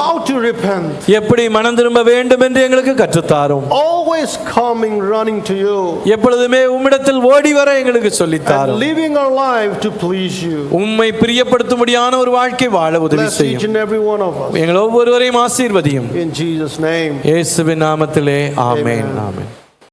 A: how to repent.
B: எப்படி மனம் திரும்ப வேண்டும் என்று எங்களுக்கு கற்றுத்தாரும்.
A: Always coming running to you.
B: எப்பொழுதுமே உம்மிடத்தில் ஓடி வர எங்களுக்கு சொல்லித்தாரும்.
A: Living our life to please you.
B: உம்மை பிரியப்படுத்தும்படியான ஒரு வாழ்க்கை வாழ உதவி செய்யும்.
A: Bless each and every one of us.
B: எங்கள் ஒவ்வொருவரையும் ஆசீர்வதியும்.
A: In Jesus' name.
B: இயேசுவின் நாமத்திலே ஆமென். ஆமென்.